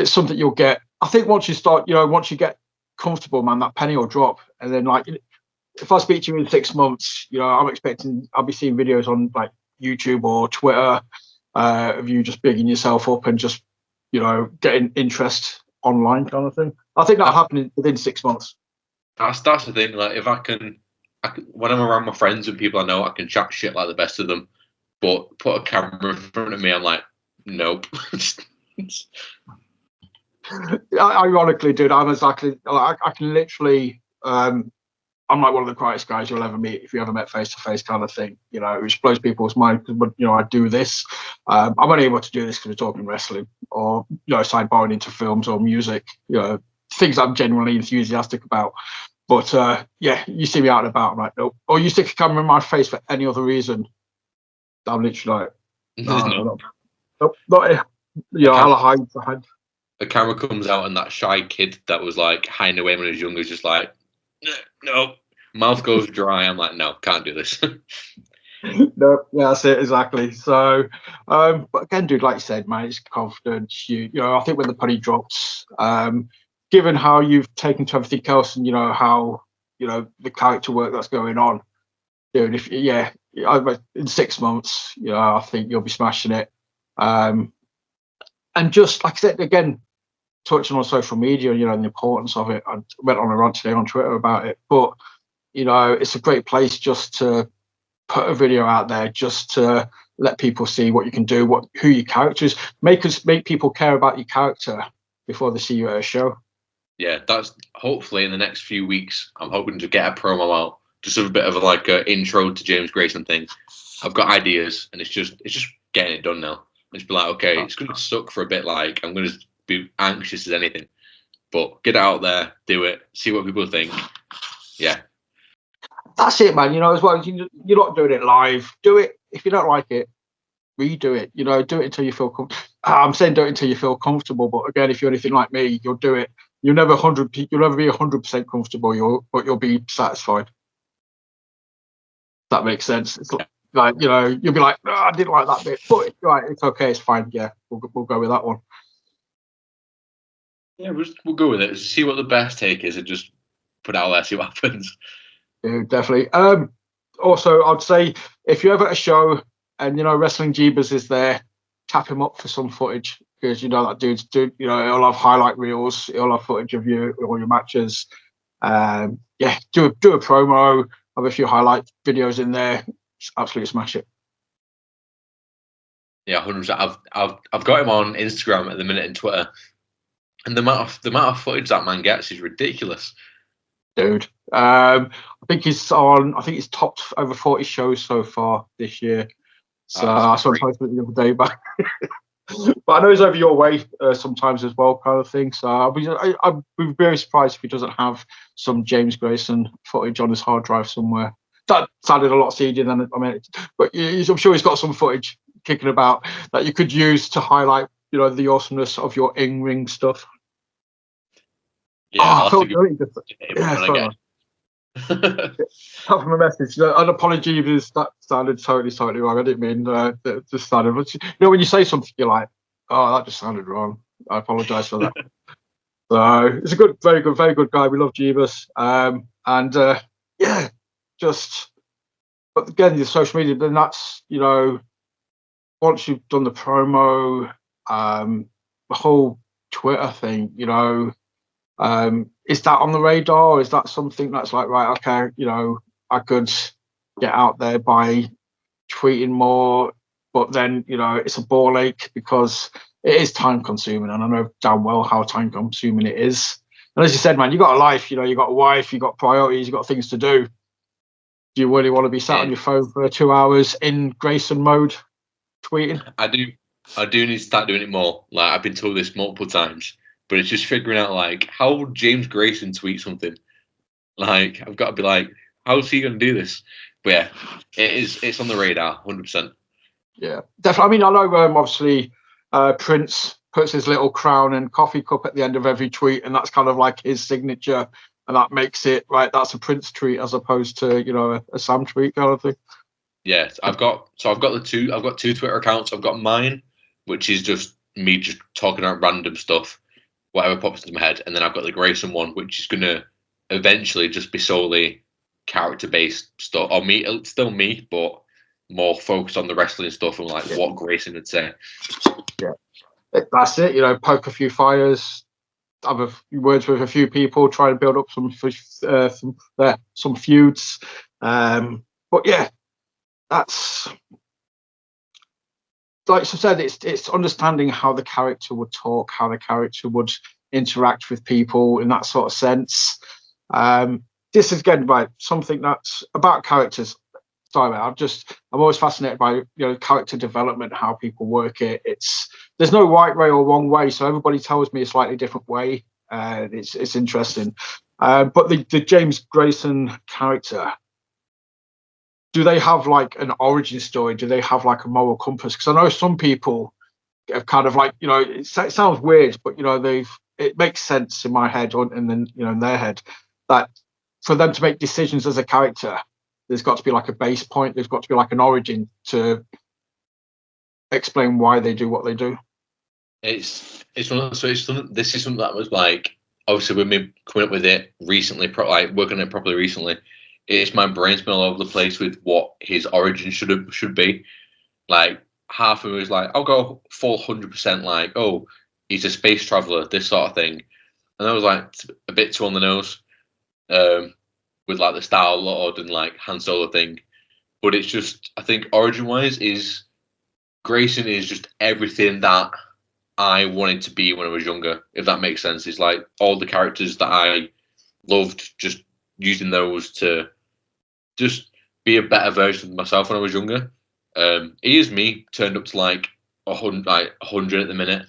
something you'll get. I think once you get comfortable, man, that penny will drop, and then like if I speak to you in 6 months, I'm expecting I'll be seeing videos on like YouTube or Twitter of you just bigging yourself up and just getting interest online kind of thing. I think that'll happen within 6 months. That's the thing. Like if I can when I'm around my friends and people I know, I can chat shit like the best of them. But put a camera in front of me, I'm like, nope. Ironically, dude, I'm exactly. I can literally. I'm like one of the quietest guys you'll ever meet if you ever met face to face, kind of thing. Which blows people's mind. But I do this. I'm only able to do this because we're talking wrestling, or sidebarring into films or music. Things I'm genuinely enthusiastic about. But you see me out and about, I'm like, nope. Or you stick a camera in my face for any other reason, I'm literally like, no. Nope, not here. I'll hide behind. The camera comes out and that shy kid that was like hiding away when he was younger is just like, no. Mouth goes dry. I'm like, no, can't do this. No, that's it, exactly. So, but again, dude, like you said, man, it's confidence. I think when the penny drops, given how you've taken to everything else and how the character work that's going on, dude, in 6 months, I think you'll be smashing it. And just like I said, again, touching on social media, and the importance of it. I went on a rant today on Twitter about it, but it's a great place just to put a video out there, just to let people see what you can do, who your character is, make people care about your character before they see you at a show. Yeah, that's hopefully in the next few weeks. I'm hoping to get a promo out, just a bit of a intro to James Grayson thing. I've got ideas, and it's just getting it done now. Just be like, okay, it's going to suck for a bit. Like I'm going to be anxious as anything, but get it out there, do it, see what people think. Yeah, that's it, man. As well, you're not doing it live. Do it. If you don't like it, redo it. Do it until you feel comfortable. I'm saying do it until you feel comfortable, but again, if you're anything like me, you'll do it. You'll never be 100% comfortable. You'll be satisfied. That makes sense. It's like you'll be like, oh, I didn't like that bit, but right, it's okay, it's fine. Yeah, we'll go with that one. Yeah, we'll go with it. See what the best take is, and just put it out there, see what happens. Yeah, definitely. Also, I'd say if you're ever at a show and Wrestling Jeebus is there, tap him up for some footage, because that dude's he'll have highlight reels, he'll have footage of all your matches. Do a promo, have a few highlight videos in there. Just absolutely smash it. Yeah, 100%. I've got him on Instagram at the minute and Twitter, and the amount of footage that man gets is ridiculous. Dude, I think he's topped over 40 shows so far this year. So I saw him post it the other day, but But I know he's over your way sometimes as well, kind of thing. So I'd be very surprised if he doesn't have some James Grayson footage on his hard drive somewhere. That sounded a lot seedier than I mean, but I'm sure he's got some footage kicking about that you could use to highlight, the awesomeness of your in-ring stuff. Yeah, I'll have to go. Half of my message. An apology if that sounded totally wrong. I didn't mean that just sounded. But, when you say something, you're like, "Oh, that just sounded wrong." I apologise for that. So it's a very good guy. We love Jeebus, But again, the social media. Then that's once you've done the promo, the whole Twitter thing. Is that on the radar? Or is that something that's like, right, okay, I could get out there by tweeting more, but then, it's a ball ache because it is time consuming, and I know damn well how time consuming it is. And as you said, man, you got a life, you got a wife, you got priorities, you got things to do. Do you really want to be sat on your phone for 2 hours in Grayson mode tweeting? I do need to start doing it more. Like, I've been told this multiple times. But it's just figuring out, like, how would James Grayson tweet something? Like, I've got to be like, how's he going to do this? But yeah, it's on the radar, 100%. Yeah, definitely. I mean, I know obviously Prince puts his little crown and coffee cup at the end of every tweet, and that's kind of like his signature, and that makes it, right, that's a Prince tweet as opposed to, a Sam tweet kind of thing. Yeah, I've got two Twitter accounts. I've got mine, which is just me just talking about random stuff, whatever pops into my head, and then I've got the Grayson one, which is gonna eventually just be solely character-based stuff. Or me, it's still me, but more focused on the wrestling stuff and like what Grayson would say. Yeah, that's it. Poke a few fires, have a few words with a few people, try and build up some feuds. But yeah, that's, like I said, it's understanding how the character would talk, how the character would interact with people in that sort of sense. This is again by something that's about characters. Sorry, I'm always fascinated by character development, how people work it. There's no right way or wrong way, so everybody tells me a slightly different way. It's interesting. But the James Grayson character, do they have like an origin story? Do they have like a moral compass? Because I know some people have kind of like, it sounds weird, but it makes sense in my head and then in their head that for them to make decisions as a character, there's got to be like a base point. There's got to be like an origin to explain why they do what they do. This is something that was like, obviously with me coming up with it recently, like working on it properly recently. It's my brain's been all over the place with what his origin should be. Like, half of it was like, I'll go full 100% like, oh, he's a space traveler, this sort of thing. And I was like a bit too on the nose with like the Star Lord and like Han Solo thing. But it's just, I think origin wise Grayson is just everything that I wanted to be when I was younger, if that makes sense. It's like all the characters that I loved, just using those to just be a better version of myself when I was younger. He is me turned up to like 100 at the minute.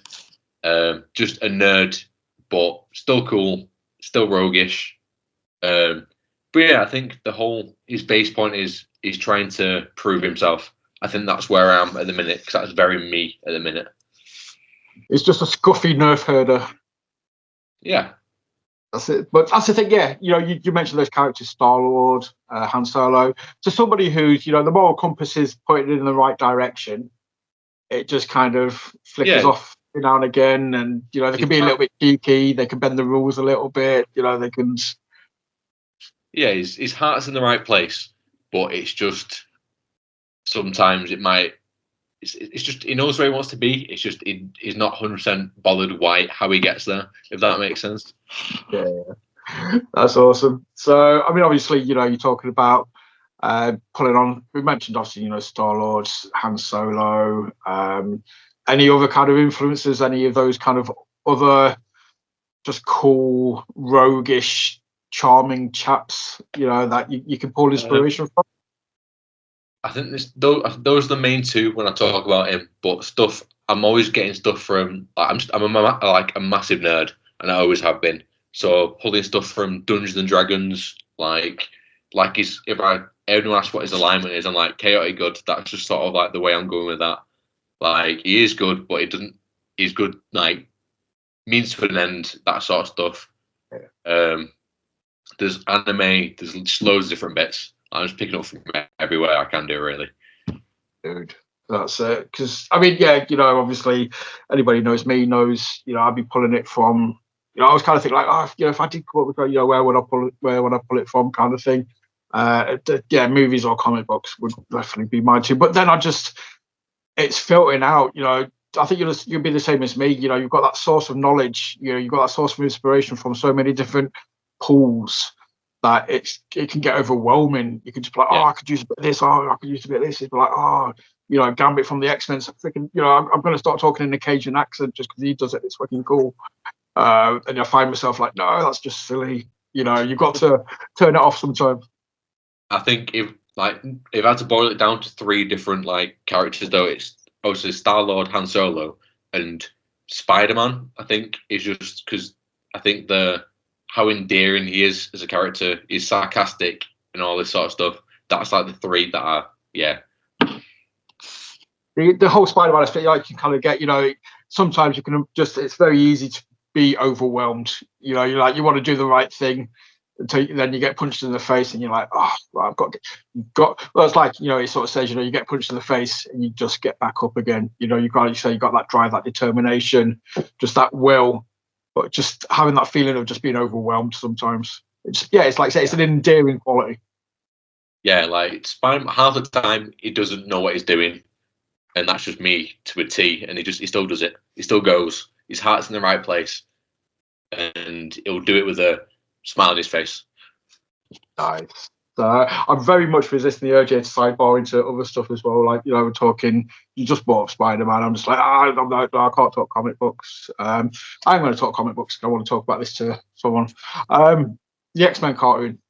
Just a nerd, but still cool, still roguish. But yeah, I think his base point is he's trying to prove himself. I think that's where I am at the minute, because that's very me at the minute. It's just a scuffy nerf herder. Yeah. That's it. But that's the thing, yeah. You mentioned those characters, Star-Lord, Han Solo. To somebody who's, the moral compass is pointed in the right direction, it just kind of flickers off now and again. And, they can be a little bit cheeky. They can bend the rules a little bit. They can... Yeah, his heart's in the right place. But it's just, sometimes it might... It's just, he knows where he wants to be. It's just, he's not 100% bothered how he gets there, if that makes sense. Yeah. That's awesome. So, I mean, obviously, you're talking about pulling on. We mentioned obviously, Star-Lord, Han Solo. Any other kind of influences? Any of those kind of other just cool, roguish, charming chaps? That you can pull inspiration from. I think those are the main two when I talk about him. But stuff, I'm always getting stuff from. I'm a massive nerd, and I always have been. So pulling stuff from Dungeons and Dragons, like anyone asks what his alignment is, I'm like chaotic good. That's just sort of like the way I'm going with that. Like he is good, but he doesn't. He's good like means to an end. That sort of stuff. There's anime. There's just loads of different bits. I'm just picking up from everywhere I can do, really. Dude, that's it. Because I mean, yeah, obviously anybody knows me knows, I'd be pulling it from. I was kind of thinking like, if I did come up with, where would I pull it from, kind of thing. Yeah, movies or comic books would definitely be mine too. But then it's filtering out. I think you'll be the same as me. You've got that source of knowledge. You've got that source of inspiration from so many different pools that it can get overwhelming. You can just be like, I could use a bit of this. I could use a bit of this. It's like, Gambit from the X-Men. So freaking, I'm going to start talking in a Cajun accent just because he does it. It's fucking cool. And I find myself like, no, that's just silly. You've got to turn it off sometimes. I think if I had to boil it down to three different like characters, though, it's obviously Star-Lord, Han Solo, and Spider-Man. I think it's just because I think how endearing he is as a character, he's sarcastic and all this sort of stuff. That's like the three that are, yeah. The whole Spider-Man aspect, like you kind of get, sometimes you can it's very easy to be overwhelmed. You want to do the right thing until then you get punched in the face and you're like, well, well, it's like, it sort of says, you get punched in the face and you just get back up again. You got that drive, that determination, just that will. But just having that feeling of just being overwhelmed sometimes. It's like I say, it's an endearing quality. Yeah, like Spider-Man, half the time he doesn't know what he's doing, and that's just me to a T. And he still does it. He still goes. His heart's in the right place, and he'll do it with a smile on his face. Nice. I'm very much resisting the urge to sidebar into other stuff as well. Like, we're talking, you just brought up Spider-Man. I'm just like, I can't talk comic books. I'm going to talk comic books. I want to talk about this to someone. The X-Men cartoon.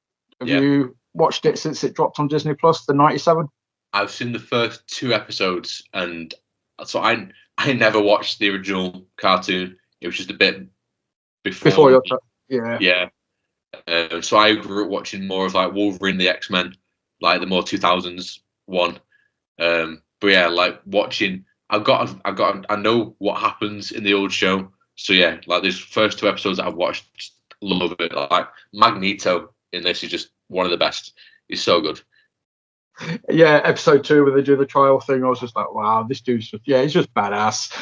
Have you watched it since it dropped on Disney Plus, the 97? I've seen the first 2 episodes, and so I never watched the original cartoon. It was just a bit before your time. Yeah. Yeah. So I grew up watching more of like Wolverine, the X-Men, like the more 2000s one. But yeah, like watching, I know what happens in the old show. So yeah, like these first 2 episodes that I've watched, love it. Like Magneto in this is just one of the best. He's so good. Yeah, episode 2 when they do the trial thing, I was just like, wow, this dude's he's just badass.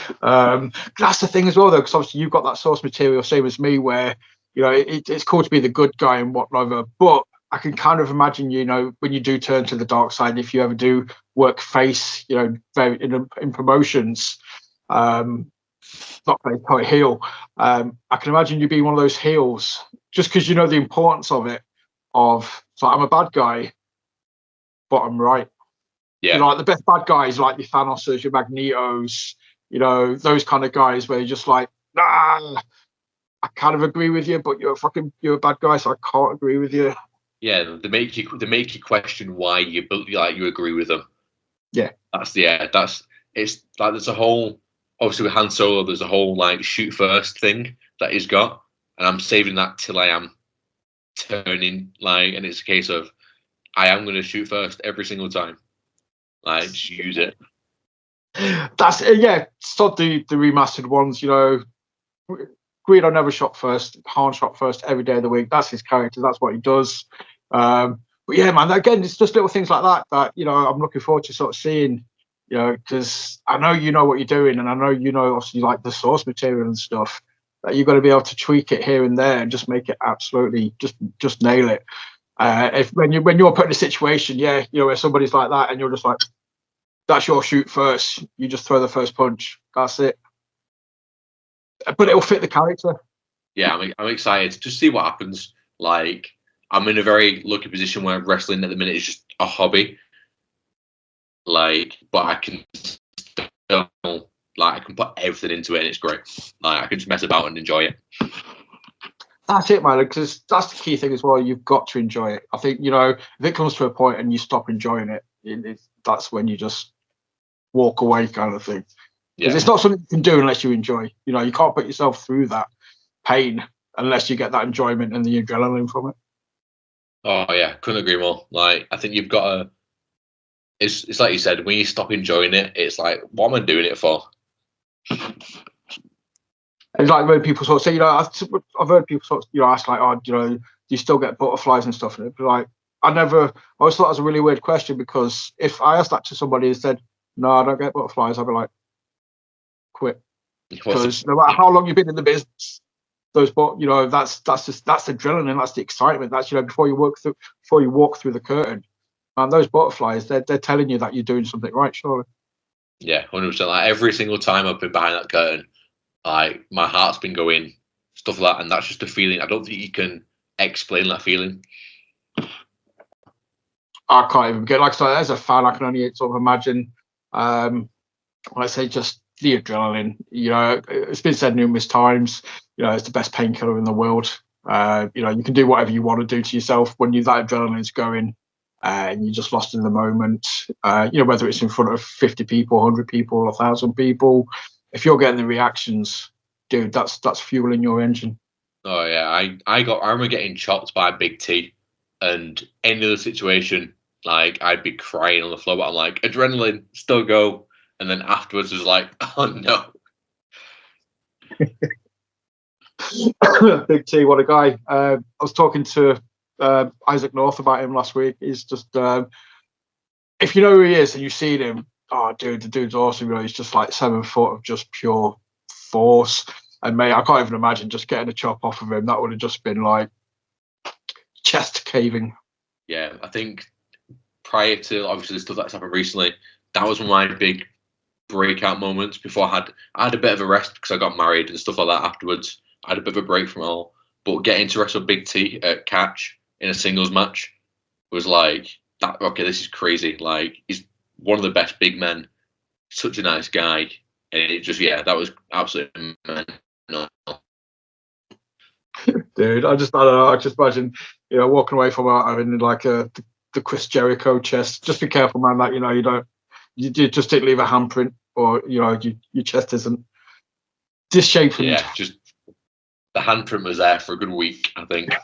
That's the thing as well, though, because obviously you've got that source material, same as me, where it's cool to be the good guy and whatever, but I can kind of imagine, when you do turn to the dark side, if you ever do work face, very in promotions, not very heel. I can imagine you being one of those heels, just because you know the importance of it. So I'm a bad guy, but I'm right. Yeah. Like the best bad guys, like your Thanoses, your Magnetos, those kind of guys where you're just like, nah. I kind of agree with you, but you're a bad guy, so I can't agree with you. Yeah, they make you question why you agree with them. Yeah, it's like there's a whole, obviously with Han Solo, there's a whole like shoot first thing that he's got, and I'm saving that till I am turning like, and it's a case of I am going to shoot first every single time, like just use it. That's stop the remastered ones, Greedo never shot first. Han shot first every day of the week. That's his character. That's what he does. But yeah, man, again, it's just little things like that I'm looking forward to sort of seeing, because I know you know what you're doing, and I know obviously like the source material and stuff, that you've got to be able to tweak it here and there and just make it absolutely just nail it. When you're put in a situation, where somebody's like that and you're just like, that's your shoot first. You just throw the first punch. That's it. But it'll fit the character. Yeah, I'm excited to see what happens. Like, I'm in a very lucky position where wrestling at the minute is just a hobby. Like, but I can still, I can put everything into it, and it's great. Like, I can just mess about and enjoy it. That's it, man. Because that's the key thing as well. You've got to enjoy it. I think if it comes to a point and you stop enjoying it, that's when you just walk away, kind of thing. Because Yeah. it's not something you can do unless you enjoy. You know, you can't put yourself through that pain unless you get that enjoyment and the adrenaline from it. Oh yeah, couldn't agree more. Like I think you've got to. It's like you said, when you stop enjoying it, it's like, what am I doing it for? It's like when people sort of say, you know, I've heard people sort of, you know, ask like, oh, you know, do you still get butterflies and stuff? And it'd be like, I always thought that was a really weird question, because if I asked that to somebody and said, no, I don't get butterflies, I'd be like, quit. Because no matter how long you've been in the business, you know, that's adrenaline, that's the excitement. That's, you know, before you walk through the curtain, and those butterflies, they're telling you that you're doing something right, surely. Yeah, 100%. Like every single time I've been behind that curtain, like my heart's been going, stuff like that, and that's just a feeling. I don't think you can explain that feeling. I can't even get, like I said, as a fan, I can only sort of imagine. I say just the adrenaline. You know, it's been said numerous times. You know, it's the best painkiller in the world. You know, you can do whatever you want to do to yourself when that adrenaline's going, and you're just lost in the moment. You know, whether it's in front of 50 people, 100 people, 1,000 people, if you're getting the reactions, dude, that's fueling your engine. Oh yeah, I remember getting chopped by Big T, and any other situation, like I'd be crying on the floor, but I'm like, adrenaline, still go. And then afterwards was like, oh no. Big T, what a guy. I was talking to Isaac North about him last week. He's just, if you know who he is and you've seen him, oh, dude, the dude's awesome. You know, he's just like 7 foot of just pure force. And mate, I can't even imagine just getting a chop off of him. That would have just been like chest caving. Yeah, I think prior to obviously the stuff that's happened recently, that was one of my big breakout moments. Before I had a bit of a rest because I got married and stuff like that afterwards. I had a bit of a break from it all. But getting to wrestle Big T at Catch in a singles match was like, that. Okay, this is crazy. Like, he's one of the best big men. Such a nice guy. And it just, yeah, that was absolutely mental. Dude, I don't know. I just imagine, you know, walking away from having like the Chris Jericho chest. Just be careful, man. That, you know, you just didn't leave a handprint, or, you know, your chest isn't disshapen. Yeah, just the handprint was there for a good week, I think.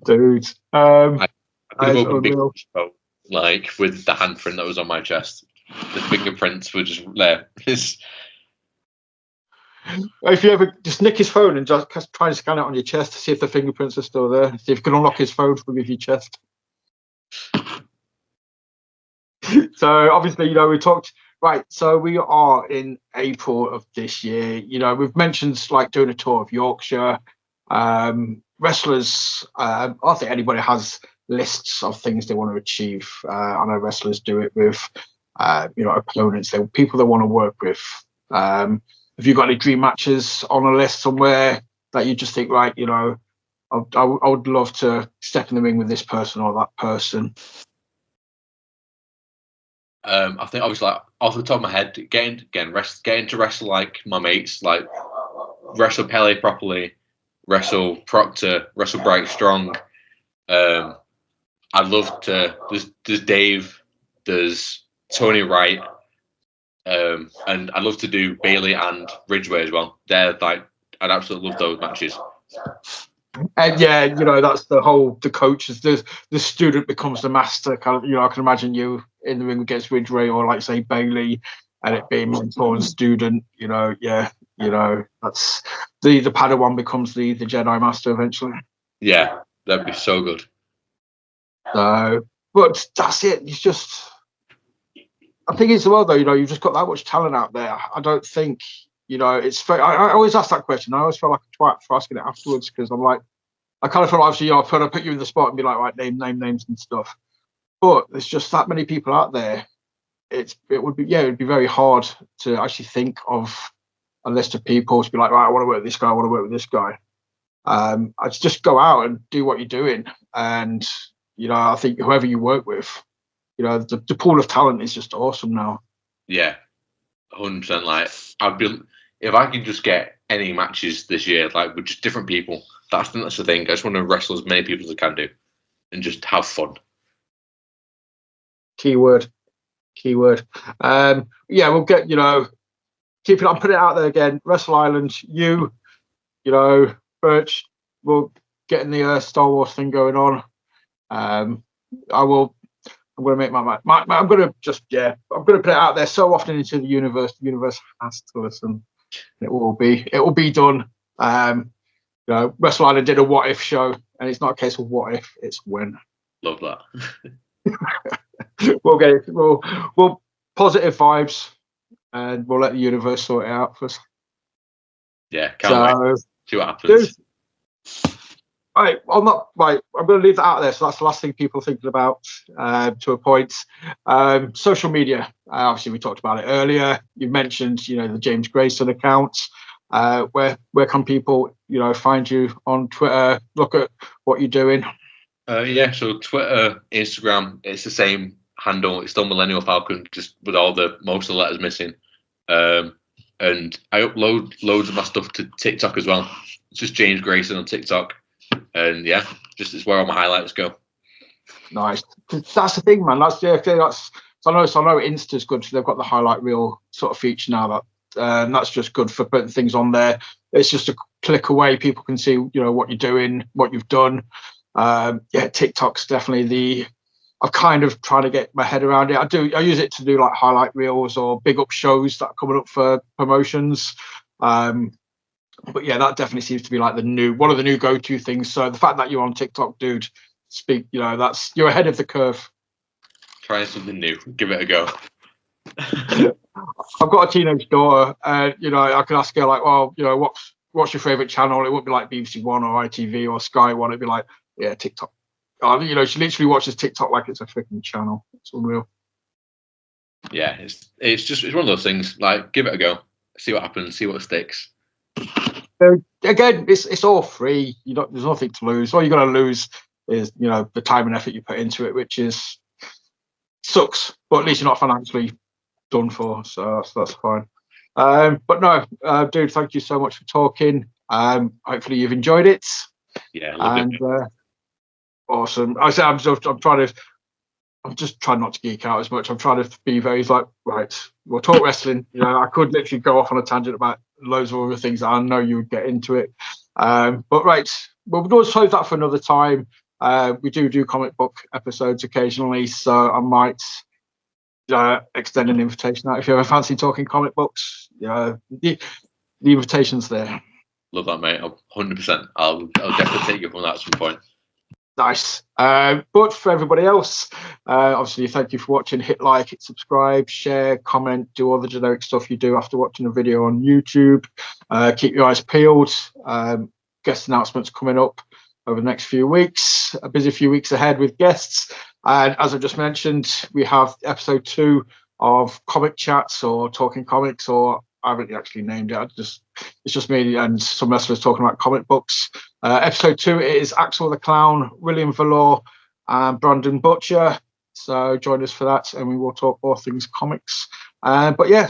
Dude, I could have opened big like with the handprint that was on my chest. The fingerprints were just there. If you ever just nick his phone and just try and scan it on your chest to see if the fingerprints are still there, see if you can unlock his phone from your chest. So obviously, you know, we talked, right, so we are in April of this year. You know, we've mentioned like doing a tour of Yorkshire. Wrestlers, I think anybody has lists of things they want to achieve. I know wrestlers do it with you know, opponents, people they want to work with. Have you got any dream matches on a list somewhere that you just think, right, you know, I would love to step in the ring with this person or that person? I think obviously, like, off the top of my head, getting to wrestle like my mates, like wrestle Pele properly, wrestle Proctor, wrestle Bright Strong. I'd love to. There's Dave, there's Tony Wright, and I'd love to do Bailey and Ridgeway as well. They're like, I'd absolutely love those matches. And yeah, you know, that's the coaches. The student becomes the master. Kind of, you know, I can imagine you in the ring against Ridgeway, or like say Bailey, and it being mentor and student. You know, yeah, you know, that's the Padawan becomes the Jedi Master eventually. Yeah, that'd be so good. So, but that's it. It's just, I think it's well though. You know, you've just got that much talent out there. I don't think, you know, it's fair. I always ask that question. I always feel like a twat for asking it afterwards, because I'm like, I kind of feel like, obviously, you know, I've put you in the spot and be like, right, name names and stuff. But there's just that many people out there. It would be very hard to actually think of a list of people to be like, right, I want to work with this guy, I want to work with this guy. I just go out and do what you're doing, and you know, I think whoever you work with, you know, the pool of talent is just awesome now. Yeah, 100%. Like, if I could just get any matches this year, like with just different people. That's the thing. I just want to wrestle as many people as I can do, and just have fun. Keyword. Yeah, we'll get, keep it on, put it out there again. Wrestle Island, Birch, we'll get in the Star Wars thing going on. I'm going to make I'm going to put it out there so often into the universe. The universe has to listen. It will be done. Wrestle Island did a what if show, and it's not a case of what if, it's when. Love that. We'll get it. We'll positive vibes, and we'll let the universe sort it out first. Yeah, can't wait. See what happens. Dude, right, I'm going to leave that out there. So that's the last thing people are thinking about to a point. Social media. Obviously, we talked about it earlier. You mentioned, the James Grayson account. Where can people, find you on Twitter? Look at what you're doing. So Twitter, Instagram, it's the same handle. It's still Millennial Falcon, just with most of the letters missing. And I upload loads of my stuff to TikTok as well. It's just James Grayson on TikTok. And yeah, it's where all my highlights go. Nice. That's the thing, man. So I know Insta's good. So they've got the highlight reel sort of feature now. That's just good for putting things on there. It's just a click away. People can see, what you're doing, what you've done. TikTok's definitely I've kind of tried to get my head around it. I use it to do like highlight reels or big up shows that are coming up for promotions. But yeah, that definitely seems to be like one of the new go-to things. So the fact that you're on TikTok, dude, you're ahead of the curve. Trying something new, give it a go. I've got a teenage daughter, and I can ask her like, well, what's your favorite channel? It wouldn't be like BBC One or ITV or Sky One. It'd be like, yeah, TikTok. She literally watches TikTok like it's a freaking channel. It's unreal. Yeah, it's one of those things. Like, give it a go, see what happens, see what sticks. Again, it's all free. There's nothing to lose. All you got to lose is the time and effort you put into it, which sucks. But at least you're not financially done for, so that's fine. But no, dude, thank you so much for talking. Hopefully you've enjoyed it. Yeah, awesome. I'm just trying not to geek out as much. I'm trying to be very right, we'll talk wrestling. I could literally go off on a tangent about loads of other things that I know you would get into it. But right, we'll just save that for another time. We do comic book episodes occasionally, so I might extend an invitation out if you ever fancy talking comic books. The invitation's there. Love that, mate. 100%. I'll definitely take you up on that at some point. Nice. But for everybody else, obviously, thank you for watching. Hit like, hit subscribe, share, comment, do all the generic stuff you do after watching a video on YouTube. Keep your eyes peeled. Guest announcements coming up over the next few weeks. A busy few weeks ahead with guests. And as I just mentioned, we have episode 2 of Comic Chats or Talking Comics, or I haven't actually named it. It's just me and some wrestlers talking about comic books. Episode 2 is Axel the Clown, William Valor, and Brandon Butcher. So join us for that, and we will talk all things comics. But yeah,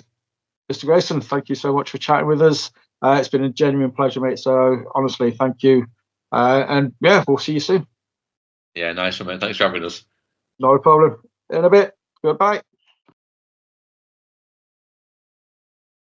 Mr. Grayson, thank you so much for chatting with us. It's been a genuine pleasure, mate. So honestly, thank you. And yeah, we'll see you soon. Yeah, nice one, mate. Thanks for having us. No problem. In a bit. Goodbye.